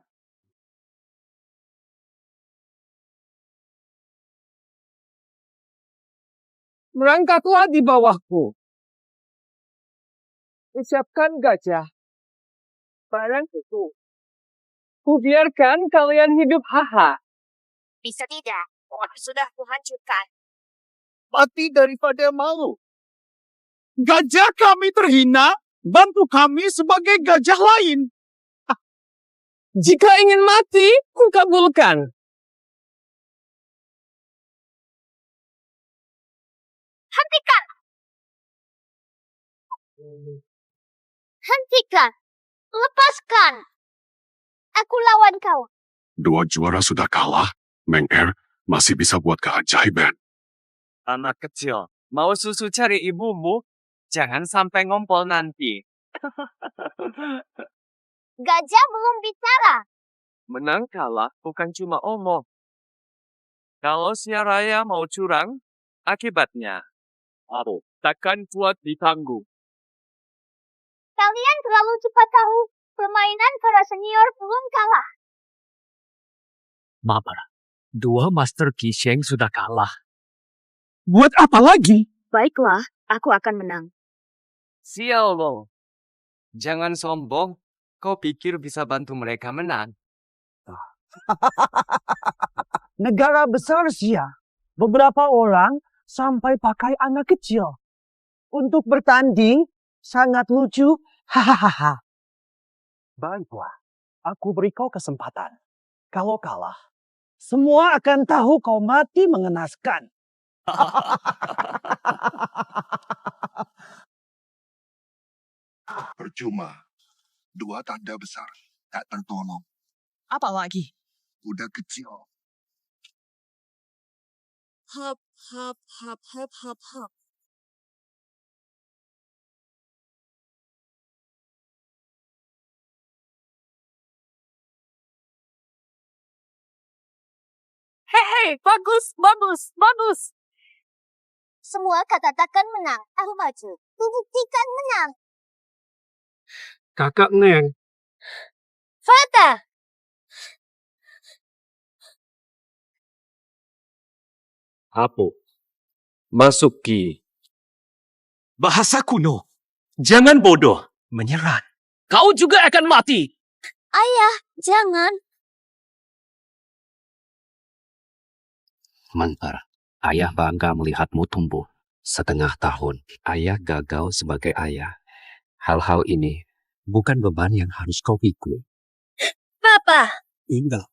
merangkaklah di bawahku. Ucapkan gajah. Barang itu. Kubiarkan kalian hidup haha. Bisa tidak? Sudah kuhancurkan. Mati daripada malu. Gajah kami terhina, Bantu kami sebagai gajah lain. Jika ingin mati, kukabulkan. Hentikan! Hentikan! Lepaskan! Aku lawan kau. Dua juara sudah kalah. Meng-Er masih bisa buat keajaiban. Anak kecil, mau susu cari ibumu? Jangan sampai ngompol nanti. Gajah belum bicara. Menang kalah bukan cuma omong. Kalau si Raya mau curang, akibatnya aku takkan kuat ditanggung. Kalian terlalu cepat tahu. Permainan para senior belum kalah. Mabar, dua Master Ki Sheng sudah kalah. Buat apa lagi? Baiklah, aku akan menang. Xiao Long, jangan sombong. Kau pikir bisa bantu mereka menang? Negara besar Xia. Beberapa orang sampai pakai anak kecil. Untuk bertanding, sangat lucu. Hahaha. Baiklah, aku beri kau kesempatan. Kalau kalah, semua akan tahu kau mati mengenaskan. Percuma. Dua tanda besar tak tertolong. Apa lagi? Kuda kecil. Hap, hap, hap, hap, hap, hap. Hei, bagus, bagus, bagus. Semua katakan menang. Aku maju. Buktikan menang. Kakak Neng, Fata. Apo. Masuk Ki. Bahasa kuno. Jangan bodoh. Menyerah. Kau juga akan mati. Ayah, jangan. Mantar, ayah bangga melihatmu tumbuh. Setengah tahun, ayah gagal sebagai ayah. Hal-hal ini bukan beban yang harus kau pikul. Papa. Ingat,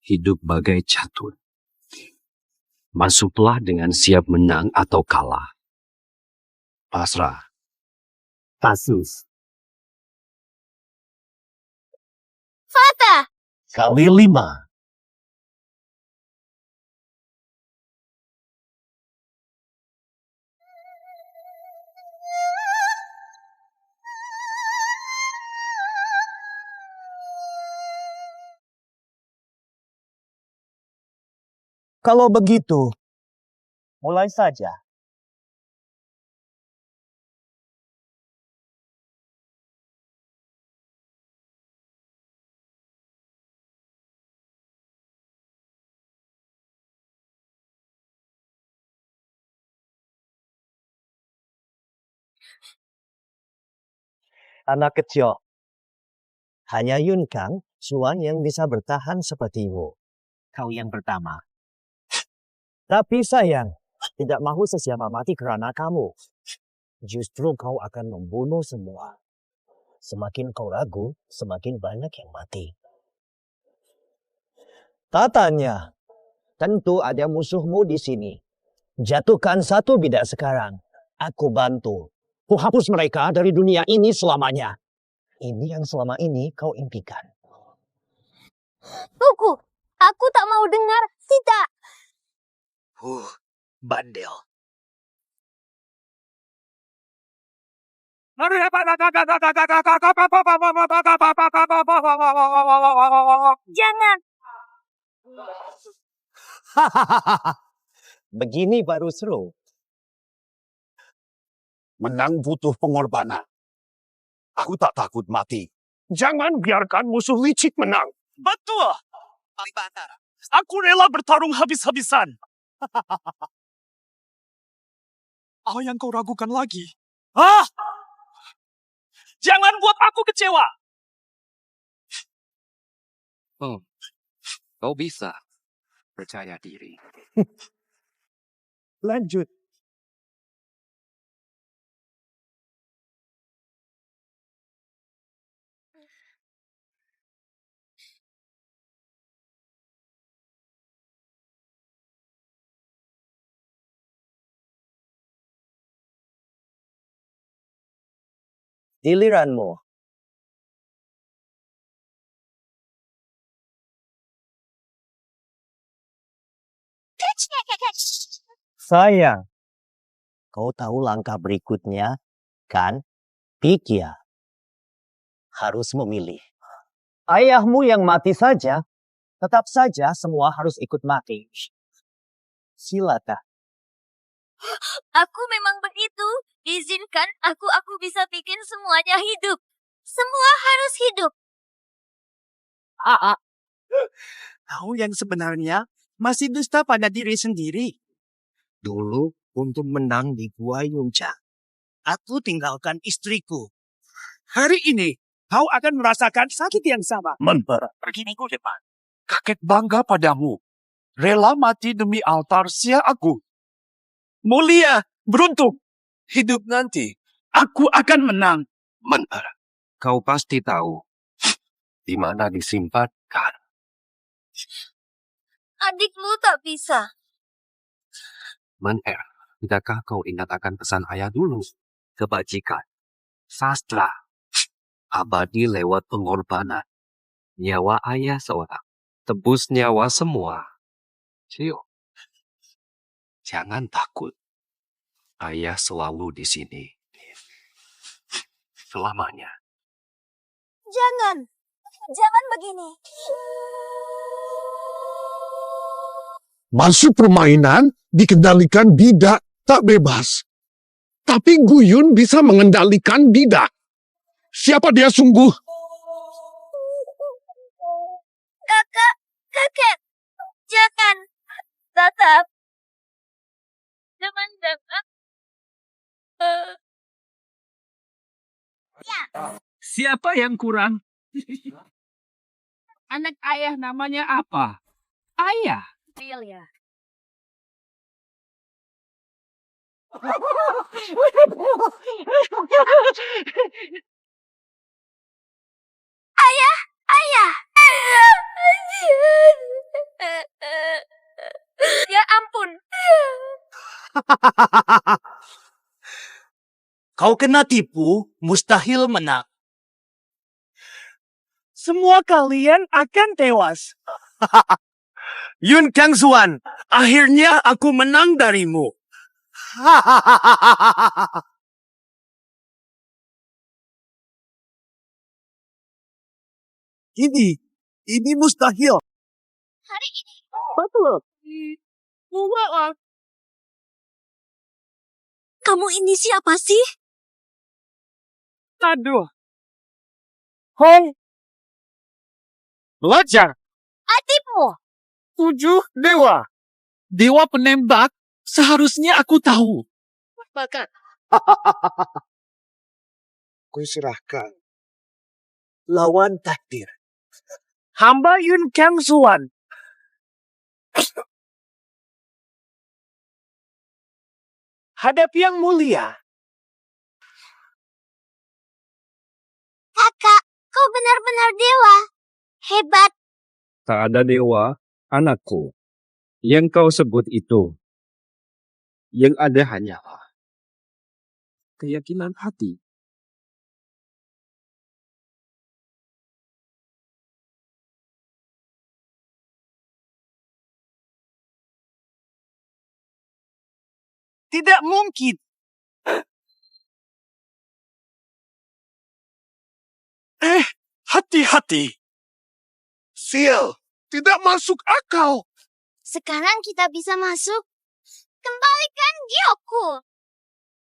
hidup bagai catur. Masuklah dengan siap menang atau kalah. Pasrah. Kasus. Fata. Kali 5. Kalau begitu, mulai saja. Anak kecil, hanya Yun Kang, Suan yang bisa bertahan sepertimu. Kau yang pertama. Tapi sayang, tidak mahu sesiapa mati karena kamu. Justru kau akan membunuh semua. Semakin kau ragu, semakin banyak yang mati. Tatanya, tentu ada musuhmu di sini. Jatuhkan satu bidak sekarang. Aku bantu. Ku hapus mereka dari dunia ini selamanya. Ini yang selama ini kau impikan. Tunggu. Aku tak mau dengar. Tidak. Bandel. Jangan. Begini baru seru. Menang butuh pengorbanan. Aku tak takut mati. Jangan biarkan musuh licik menang. Betul. Aku rela bertarung habis-habisan. Apa yang kau ragukan lagi? Jangan buat aku kecewa. Kau bisa. Percaya diri. Lanjut. Giliranmu. Sayang, kau tahu langkah berikutnya, kan? Pikir. Harus memilih. Ayahmu yang mati saja, tetap saja semua harus ikut mati. Silakan. Aku memang begitu. Izinkan aku bisa bikin semuanya hidup. Semua harus hidup. Kau yang sebenarnya masih dusta pada diri sendiri. Dulu, untuk menang di Gua Yunca, aku tinggalkan istriku. Hari ini, kau akan merasakan sakit yang sama. Pergi minggu depan. Kakek bangga padamu. Rela mati demi altar sia aku. Mulia, beruntung. Hidup nanti, aku akan menang. Kau pasti tahu di mana disimpan kan? Adikmu tak bisa. Menher, tidakkah kau ingat akan pesan ayah dulu? Kebajikan, sastra, abadi lewat pengorbanan. Nyawa ayah seorang, tebus nyawa semua. Cio, jangan takut. Ayah selalu di sini. Selamanya. Jangan begini. Masuk permainan dikendalikan bidak tak bebas. Tapi Guyun bisa mengendalikan bidak. Siapa dia sungguh? Kakek, jangan. Tetap. Jangan. Siapa yang kurang? Anak ayah namanya apa? Ayah. Amelia. Ayah. Ya ampun. Kau kena tipu, mustahil menang. Semua kalian akan tewas. Yun Kang Zuan, akhirnya aku menang darimu. Ini mustahil. Hari ini. Betul. Kamu ini siapa sih? Aduh. Hong. Belajar. Adikmu. 7 dewa. Dewa penembak, seharusnya aku tahu. Bakat. Ku serahkan. Lawan takdir. Hamba Yun Kang Zuan. Hadap yang mulia. Kakak, kau benar-benar dewa. Hebat. Tak ada dewa, anakku. Yang kau sebut itu. Yang ada hanyalah keyakinan hati. Tidak mungkin. Hati-hati. Sial, tidak masuk akal. Sekarang kita bisa masuk. Kembalikan Gyoku.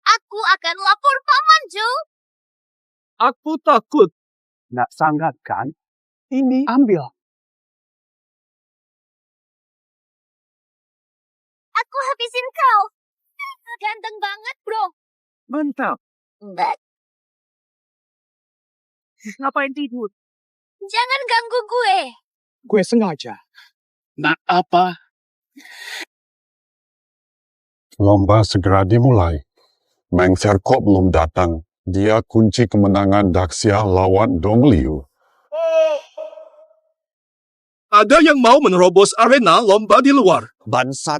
Aku akan lapor Paman Joe. Aku takut. Nak sangat kan? Ini ambil. Aku habisin kau. Ganteng banget, bro. Mantap. Mbak. Ngapain tidur? Jangan ganggu gue. Gue sengaja. Nak apa? Lomba segera dimulai. Meng Serko belum datang. Dia kunci kemenangan Daxia lawan Dong Liu. Ada yang mau menerobos arena lomba di luar. Bansat.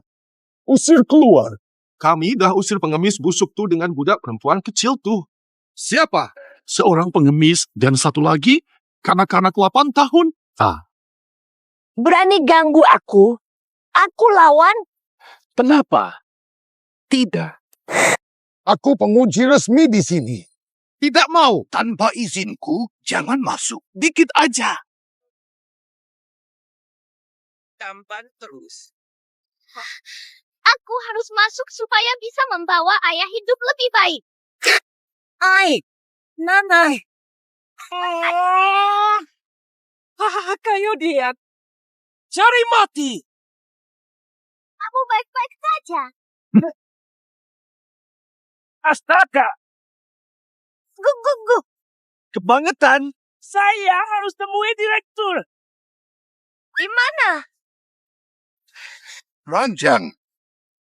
Usir keluar. Kami dah usir pengemis busuk tuh dengan budak perempuan kecil tuh. Siapa? seorang pengemis, dan satu lagi kanak-kanak 8 tahun. Berani ganggu aku? Aku lawan? Kenapa? Tidak. Aku penguji resmi di sini. Tidak mau. Tanpa izinku, jangan masuk. Dikit aja. Tampan terus. Aku harus masuk supaya bisa membawa ayah hidup lebih baik. Nanai. Kayu diet. Cari mati. Kamu baik-baik saja. Astaga. Gugugu. Kebangetan. Saya harus temui direktur. Di mana? Ranjang.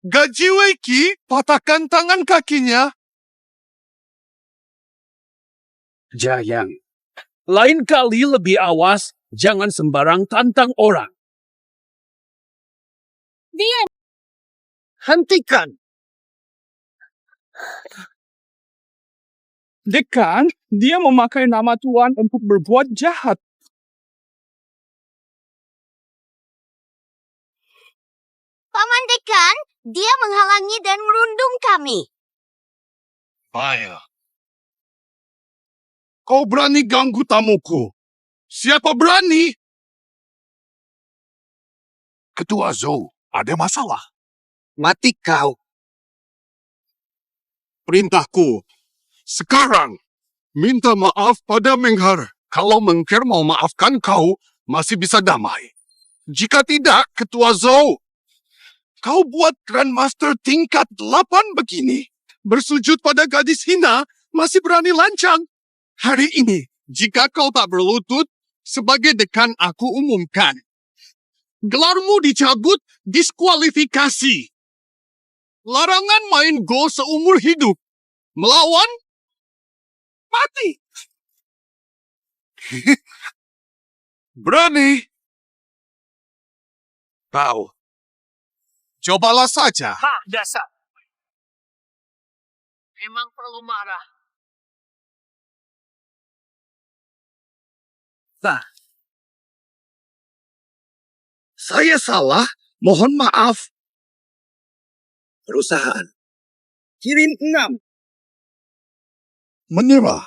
Gaji Weki, patahkan tangan kakinya. Jayang. Lain kali lebih awas, jangan sembarang tantang orang. Dia. Hentikan. Dekan, dia memakai nama Tuan untuk berbuat jahat. Paman Dekan, dia menghalangi dan merundung kami. Ayah. Kau berani ganggu tamuku? Siapa berani? Ketua Zhou, ada masalah. Mati kau. Perintahku. Sekarang, minta maaf pada Menghar. Kalau Menghar mau maafkan kau, masih bisa damai. Jika tidak, Ketua Zhou, kau buat Grandmaster tingkat 8 begini. Bersujud pada gadis hina, masih berani lancang. Hari ini, jika kau tak berlutut, sebagai dekan aku umumkan. Gelarmu dicabut, diskualifikasi. Larangan main Go seumur hidup. Melawan, mati. Berani. Kau. Cobalah saja. Dasar. Memang perlu marah. Saya salah, mohon maaf. Perusahaan. Kirim 6. Menyerah.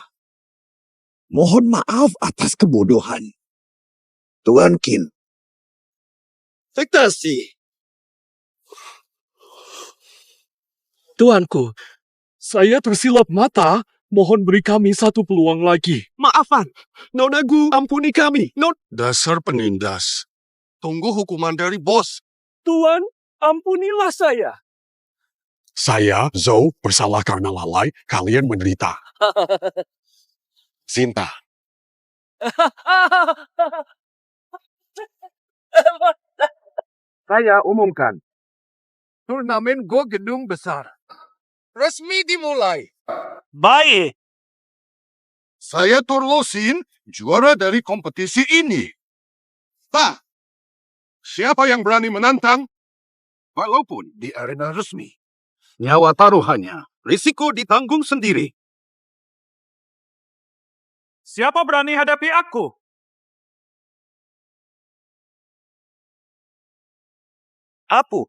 Mohon maaf atas kebodohan. Tuan Qin. Fektasi. Tuanku, saya tersilap mata. Mohon beri kami satu peluang lagi. Maafan. Nonagu, ampuni kami. Dasar penindas. Tunggu hukuman dari bos. Tuan, ampunilah saya. Saya, Zhou, bersalah karena lalai. Kalian menderita. Sinta. Saya umumkan. Turnamen Go Gedung Besar. Resmi dimulai. Baik. Saya Turlosin, juara dari kompetisi ini. Pak, siapa yang berani menantang? Walaupun di arena resmi. Nyawa taruhannya, risiko ditanggung sendiri. Siapa berani hadapi aku? Apu.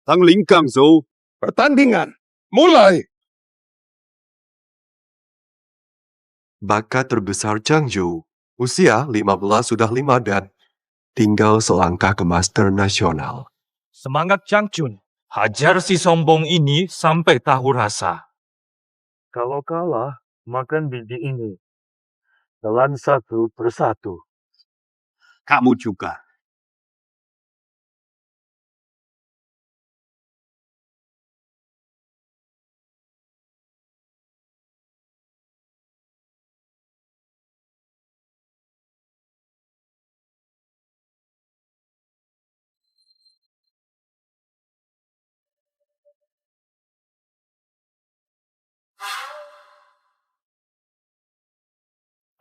Tang Lingkang Zhou, pertandingan mulai. Bakat terbesar Changzhou, usia 15 sudah 5 dan tinggal selangkah ke Master Nasional. Semangat Changchun. Hajar si sombong ini sampai tahu rasa. Kalau kalah, makan biji ini. Telan satu persatu. Kamu juga.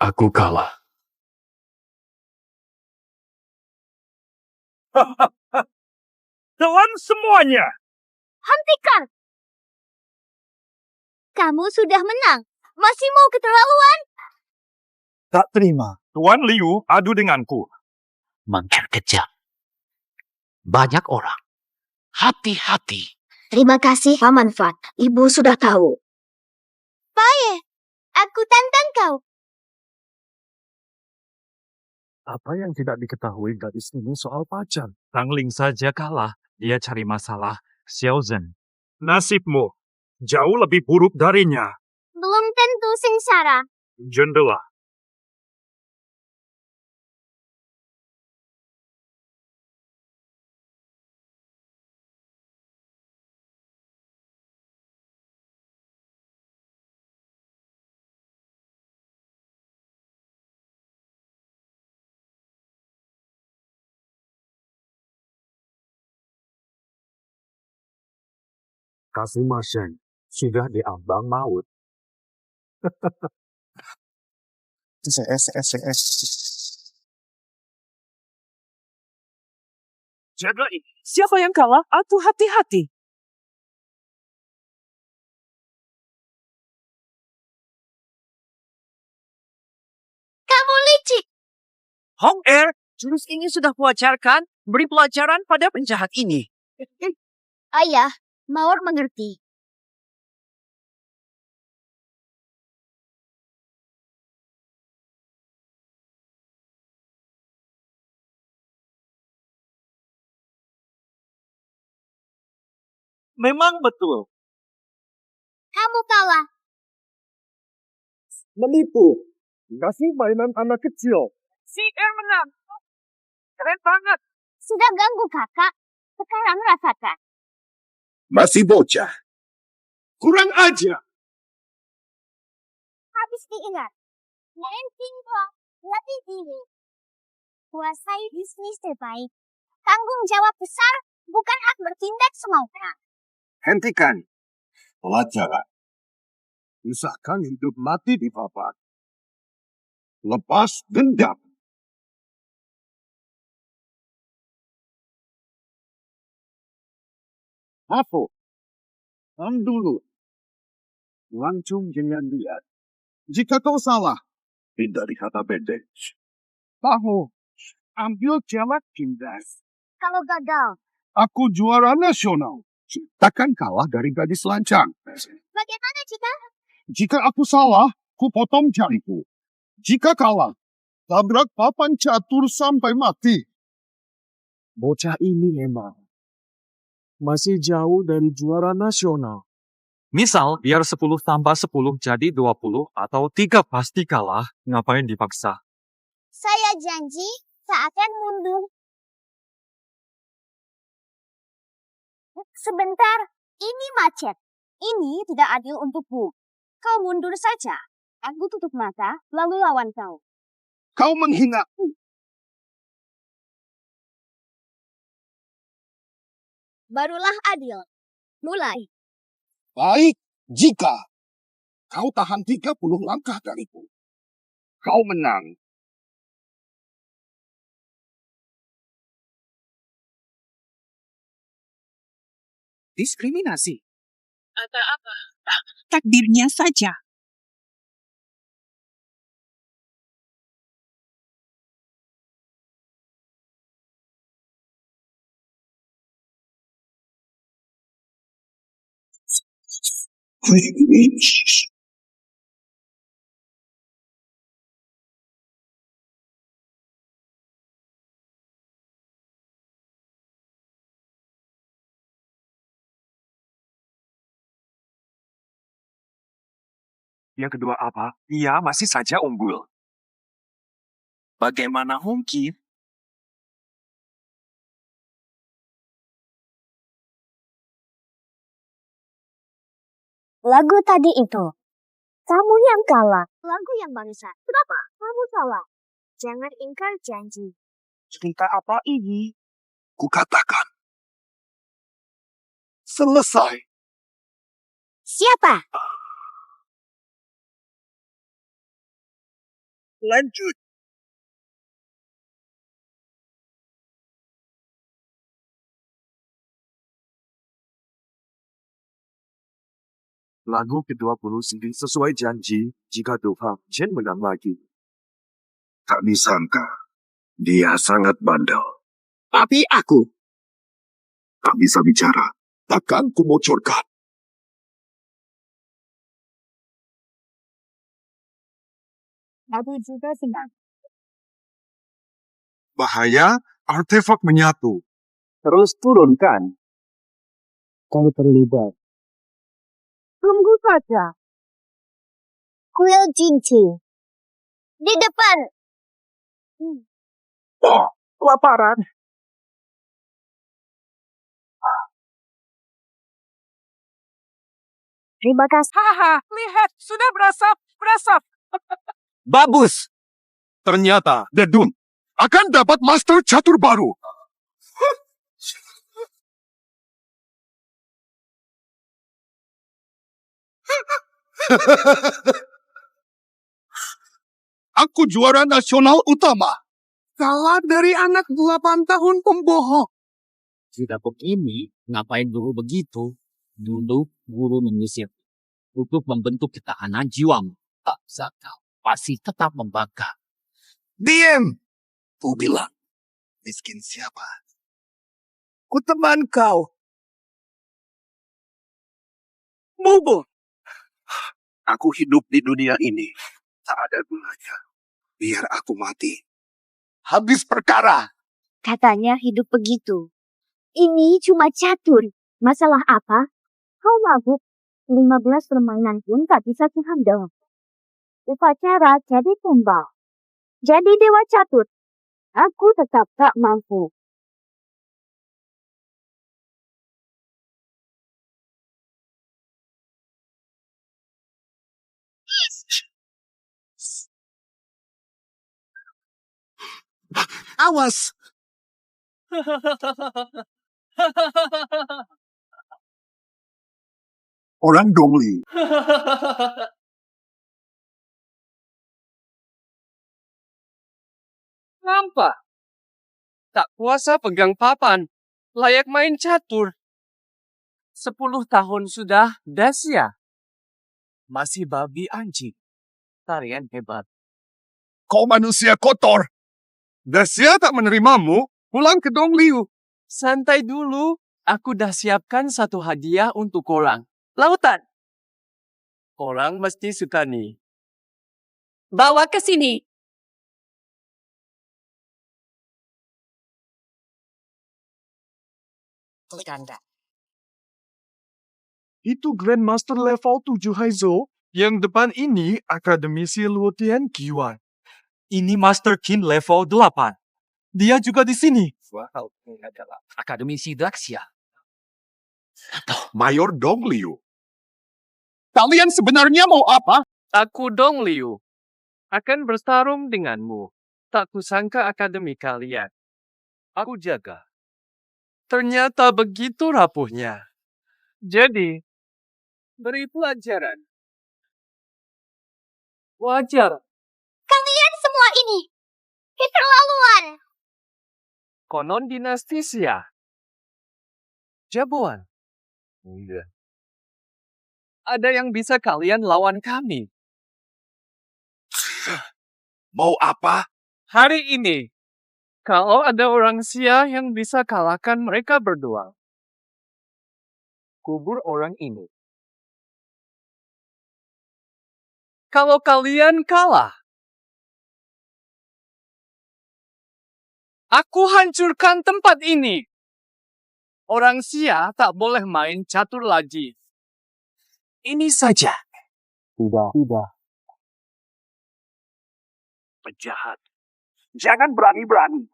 Aku kalah. Telan semuanya. Hentikan. Kamu sudah menang. Masih mau keterlaluan? Tak terima. Tuan Liu adu denganku. Mangkir kejam. Banyak orang. Hati-hati. Terima kasih, Paman Fat. Ibu sudah tahu. Paye, aku tantang kau. Apa yang tidak diketahui gadis ini soal pacar? Tang Ling saja kalah. Dia cari masalah. Xiao Zhen. Nasibmu jauh lebih buruk darinya. Belum tentu sengsara. Jendela. Kasih Martian sudah diambang maut. Jaga ini. Siapa yang kalah? Atau hati-hati. Kamu licik. Hong Er, jurus ini sudah kuajarkan. Beri pelajaran pada penjahat ini. Ayah, Mawar mengerti. Memang betul. Kamu kalah. Menipu. Kasih mainan anak kecil. Si Er menang. Keren banget. Sudah ganggu kakak. Sekarang rasakan. Masih bocah. Kurang aja. Habis diingat. Ranking Rock lebih tinggi. Kuasai bisnis terbaik. Tanggung jawab besar bukan hak bertindak semaunya. Hentikan. Pelajaran. Usahakan hidup mati di papan. Lepas dendam. Apa? Am dulu. Langsung jangan lihat. Jika kau salah, hindari kata pendek. Tahu, ambil jalan pindas. Kalau gagal, Aku juara nasional. Takkan kalah dari gadis lancang. bagaimana jika? Jika aku salah, ku potong jariku. Jika kalah, tabrak papan catur sampai mati. Bocah ini memang masih jauh dari juara nasional. Misal, biar 10 tambah 10 jadi 20 atau 3 pasti kalah, ngapain dipaksa? Saya janji tak akan mundur. Sebentar, ini macet. Ini tidak adil untukmu. Kau mundur saja. Aku tutup mata, lalu lawan kau. Kau menghina. Barulah adil. Mulai. Baik, jika kau tahan 30 langkah dariku, kau menang. Diskriminasi. Ada apa? Takdirnya saja. Yang kedua apa? Ia masih saja unggul. Bagaimana mungkin? Lagu tadi itu. Kamu yang kalah. Lagu yang bangsa. Kenapa? Kamu salah. Jangan ingkar janji. Cerita apa ini? Kukatakan. Selesai. Siapa? Lanjut. Lagu ke-29 sesuai janji jika Tuhan Chen menang lagi. Tak disangka, dia sangat bandel. Tapi aku Tak bisa bicara. takkan kubocorkan. Aku juga senang. Bahaya, artefak menyatu. Terus turunkan. Kau terlibat. Tunggu saja. Kuil cincin. Di depan. Kelaparan. Terima kasih. Haha, lihat, sudah berasap. Bagus. Ternyata, Dedun akan dapat master catur baru. Aku juara nasional utama. Kalah dari anak 8 tahun pembohong. Sudah begini, ngapain guru begitu? Dulu guru menyisir untuk membentuk ketahanan jiwamu. Tak bisa kau pasti tetap membangkang. Diam! Ku bilang, miskin siapa? Ku teman kau. Bobo. Aku hidup di dunia ini. Tak ada gunanya. Biar aku mati. Habis perkara. Katanya hidup begitu. Ini cuma catur. Masalah apa? Kau mabuk. 15 permainan pun tak bisa kuhandle. Upacara jadi tumbal. Jadi dewa catur. Aku tetap tak mampu. Awas! Orang Dongli. Nampak? Tak kuasa pegang papan. Layak main catur. 10 tahun sudah, Dasya. Masih babi anjing. Tarian hebat. Kau manusia kotor. Dasya tak menerimamu, pulang ke Dongliu. Santai dulu. Aku dah siapkan satu hadiah untuk korang. Lautan. Korang mesti suka nih. Bawa ke sini. Itu Grandmaster level 7 Haizo. Yang depan ini Akademisi Luotian Qiwan. Ini Master Qin level 8. Dia juga di sini. Wow, ini adalah Akademisi Daxia. Mayor Dongliu. Kalian sebenarnya mau apa? Aku Dong Liu. Akan bertarung denganmu. Tak kusangka akademi kalian. Aku jaga. Ternyata begitu rapuhnya. Jadi, beri pelajaran. Wajar. Kalian semua ini keterlaluan. Konon dinasti Xia. Jagoan. Enggak. Ada yang bisa kalian lawan kami. Mau apa? Hari ini, kalau ada orang Xia yang bisa kalahkan mereka berdua, kubur orang ini. Kalau kalian kalah, aku hancurkan tempat ini. Orang Xia tak boleh main catur lagi. Ini saja. Tidak. Penjahat. Jangan berani-berani.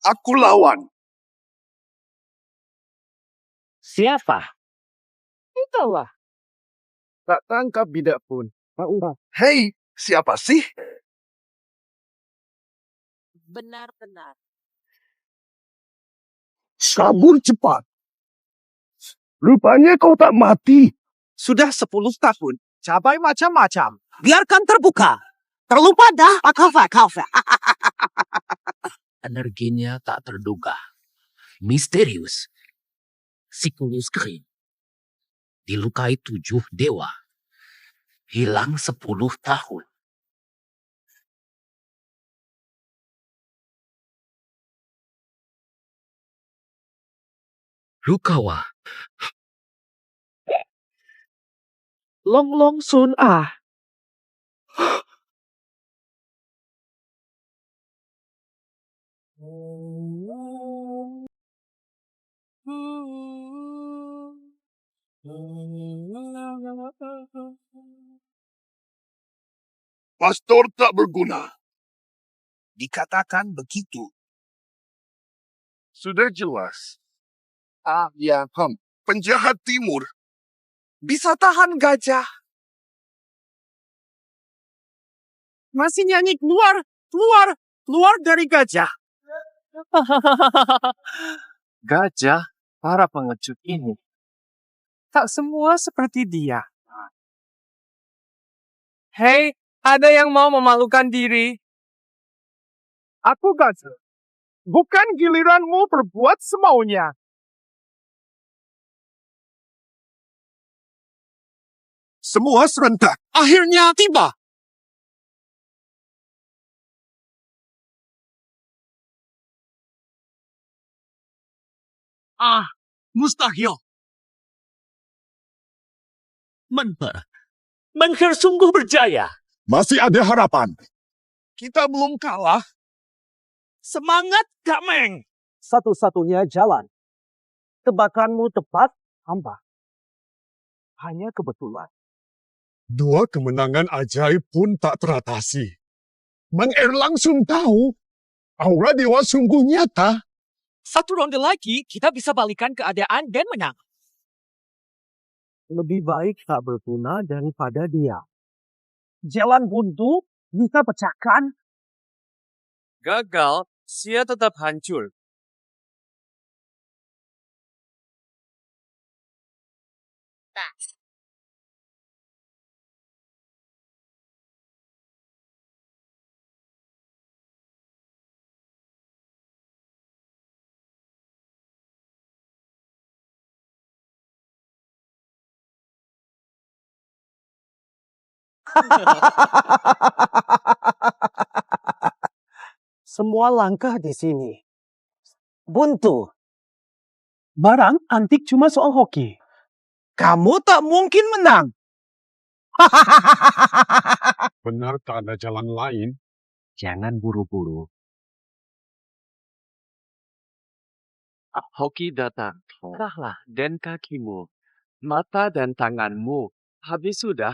Aku lawan. Siapa? Itulah. Tak tangkap bidak pun. Hei, siapa sih? Benar-benar. Kabur cepat. Rupanya kau tak mati. Sudah 10 tahun. Cabai macam-macam. Biarkan terbuka. Terlupa dah. Kafe. Energinya tak terduga. Misterius. Sikulus kering. dilukai 7 dewa. Hilang 10 tahun. Rukawa. Long Long Sun ah. Pastor tak berguna. Dikatakan begitu. Sudah jelas. Ya, penjahat timur. Bisa tahan gajah. Masih nyanyi keluar dari gajah. Gajah, para pengecut ini. Tak semua seperti dia. Hei, ada yang mau memalukan diri? Aku gajah. Bukan giliranmu berbuat semaunya. Semua serentak. Akhirnya tiba. Mustahil. Menher sungguh berjaya. Masih ada harapan. Kita belum kalah. Semangat, Kak Meng. Satu-satunya jalan. Tebakanmu tepat, hamba. Hanya kebetulan. 2 kemenangan ajaib pun tak teratasi. Mang Er langsung tahu. Aura dewa sungguh nyata. 1 ronde lagi, kita bisa balikan keadaan dan menang. Lebih baik tak berguna daripada dia. Jalan buntu bisa pecahkan. Gagal, Sia tetap hancur. Semua langkah di sini buntu. Barang antik cuma soal hoki. Kamu tak mungkin menang. Benar tak ada jalan lain? Jangan buru-buru. Hoki datang. Arahlah dan kakimu, mata dan tanganmu. Habis sudah.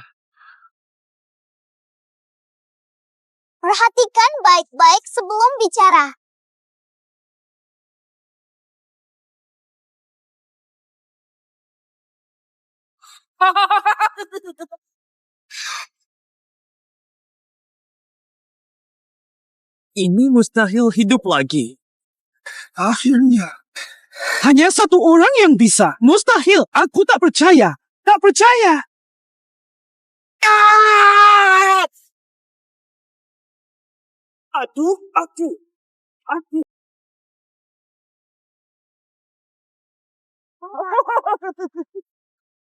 Perhatikan baik-baik sebelum bicara. Ini mustahil hidup lagi. Akhirnya. Hanya 1 orang yang bisa. Mustahil. Aku tak percaya. Tak percaya. Aduh.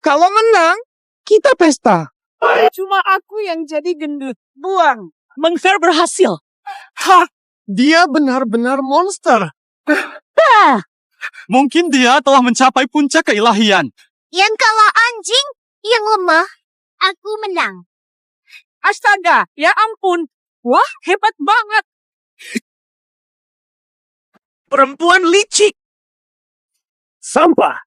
Kalau menang, kita pesta. Cuma aku yang jadi gendut. Buang. Mengfer berhasil. Dia benar-benar monster. Mungkin dia telah mencapai puncak keilahian. Yang kalah anjing, yang lemah, aku menang. Astaga, ya ampun. Wah, hebat banget. Perempuan licik. Sampah.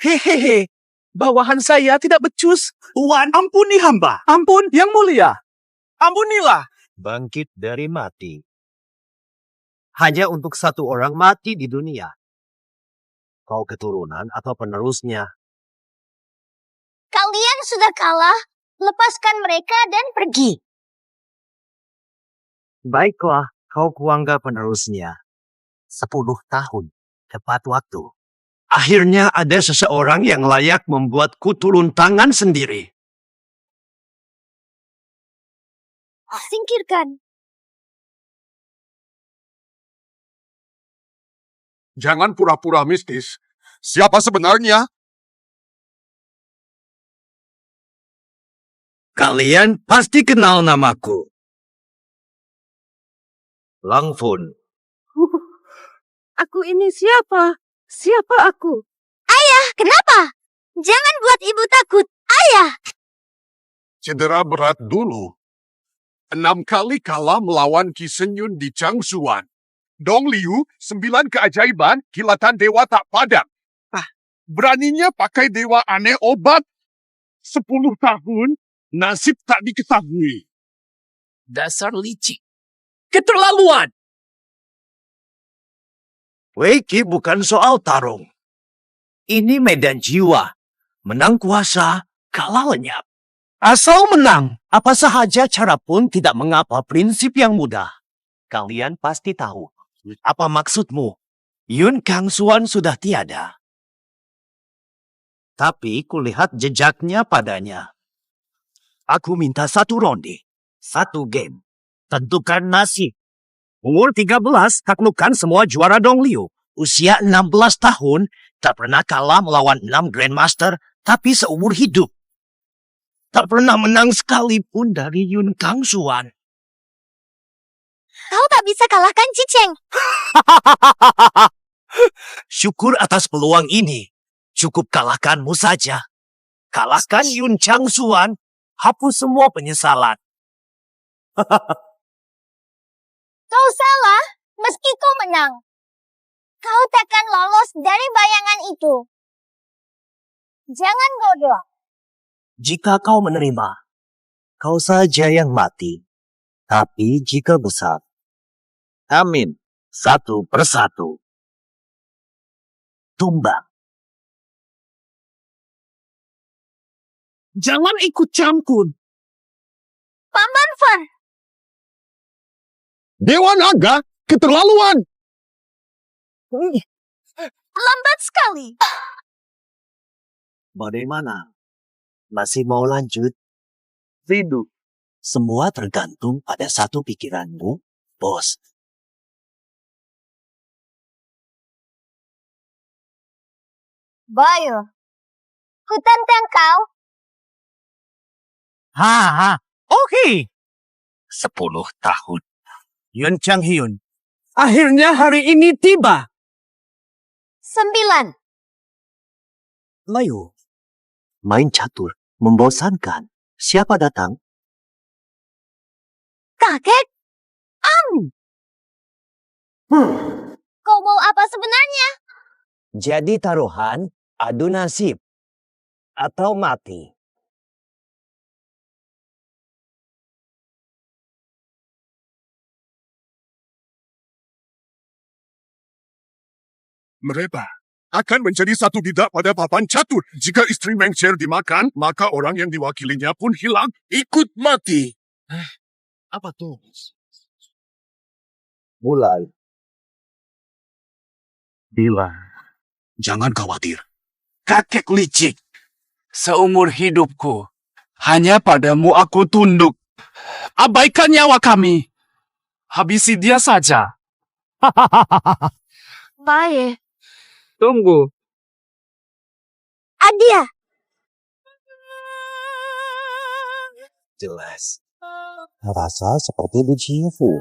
Hehehe. Bawahan saya tidak becus. Wan, ampuni hamba. Ampun, yang mulia. Ampunilah. Bangkit dari mati. Hanya untuk 1 orang mati di dunia. Kau keturunan atau penerusnya? Kalian sudah kalah, lepaskan mereka dan pergi. Baiklah, kau kuanggap penerusnya. 10 tahun, tepat waktu. Akhirnya ada seseorang yang layak membuatku turun tangan sendiri. Singkirkan. Jangan pura-pura mistis. Siapa sebenarnya? Kalian pasti kenal namaku. Langfun. Aku ini siapa? Siapa aku? Ayah, kenapa? Jangan buat ibu takut. Ayah! Cedera berat dulu. 6 kali kalah melawan Ki Senyun di Changsuan. Dong Liu, 9 keajaiban, kilatan dewa tak padam. Beraninya pakai dewa aneh obat. 10 tahun, nasib tak diketahui. Dasar licik. Keterlaluan. Weiki bukan soal tarung. Ini medan jiwa. Menang kuasa, kalah lenyap. Asal menang, apa sahaja cara pun tidak mengapa prinsip yang mudah. Kalian pasti tahu. Apa maksudmu? Yun Kang Suan sudah tiada. Tapi kulihat jejaknya padanya. Aku minta 1 ronde, 1 game. Tentukan nasib. Umur 13, taklukkan semua juara Dong Liu. Usia 16 tahun, tak pernah kalah melawan 6 Grandmaster, tapi seumur hidup. Tak pernah menang sekalipun dari Yun Kang Suan. Kau tak bisa kalahkan Ciceng. Syukur atas peluang ini. Cukup kalahkanmu saja. Kalahkan Yun Kang Suan, hapus semua penyesalan. Kau salah, meski kau menang. Kau takkan lolos dari bayangan itu. Jangan bodoh. Jika kau menerima, kau saja yang mati. Tapi jika besar, amin, 1 persatu. Tumbang. Jangan ikut campur. Paman Fan. Dewa Naga, keterlaluan. Lambat sekali. Bagaimana? Masih mau lanjut? Rindu. Semua tergantung pada satu pikiranmu, bos. Bayu, ku tantang kau. Oke. 10 tahun. Yun Chang Hyun. Akhirnya hari ini tiba. 9. Layu. Main catur. Membosankan. Siapa datang? Kakek? Kau mau apa sebenarnya? Jadi taruhan, adu nasib. Atau mati. Mereka akan menjadi satu bidak pada papan catur. Jika istri Meng Cher dimakan, maka orang yang diwakilinya pun hilang, ikut mati. Apa tuh? Mulai. Bila. Jangan khawatir. Kakek licik. Seumur hidupku, hanya padamu aku tunduk. Abaikan nyawa kami. Habisi dia saja. Baik. Tunggu. Adia. Jelas. Rasa seperti biji fu.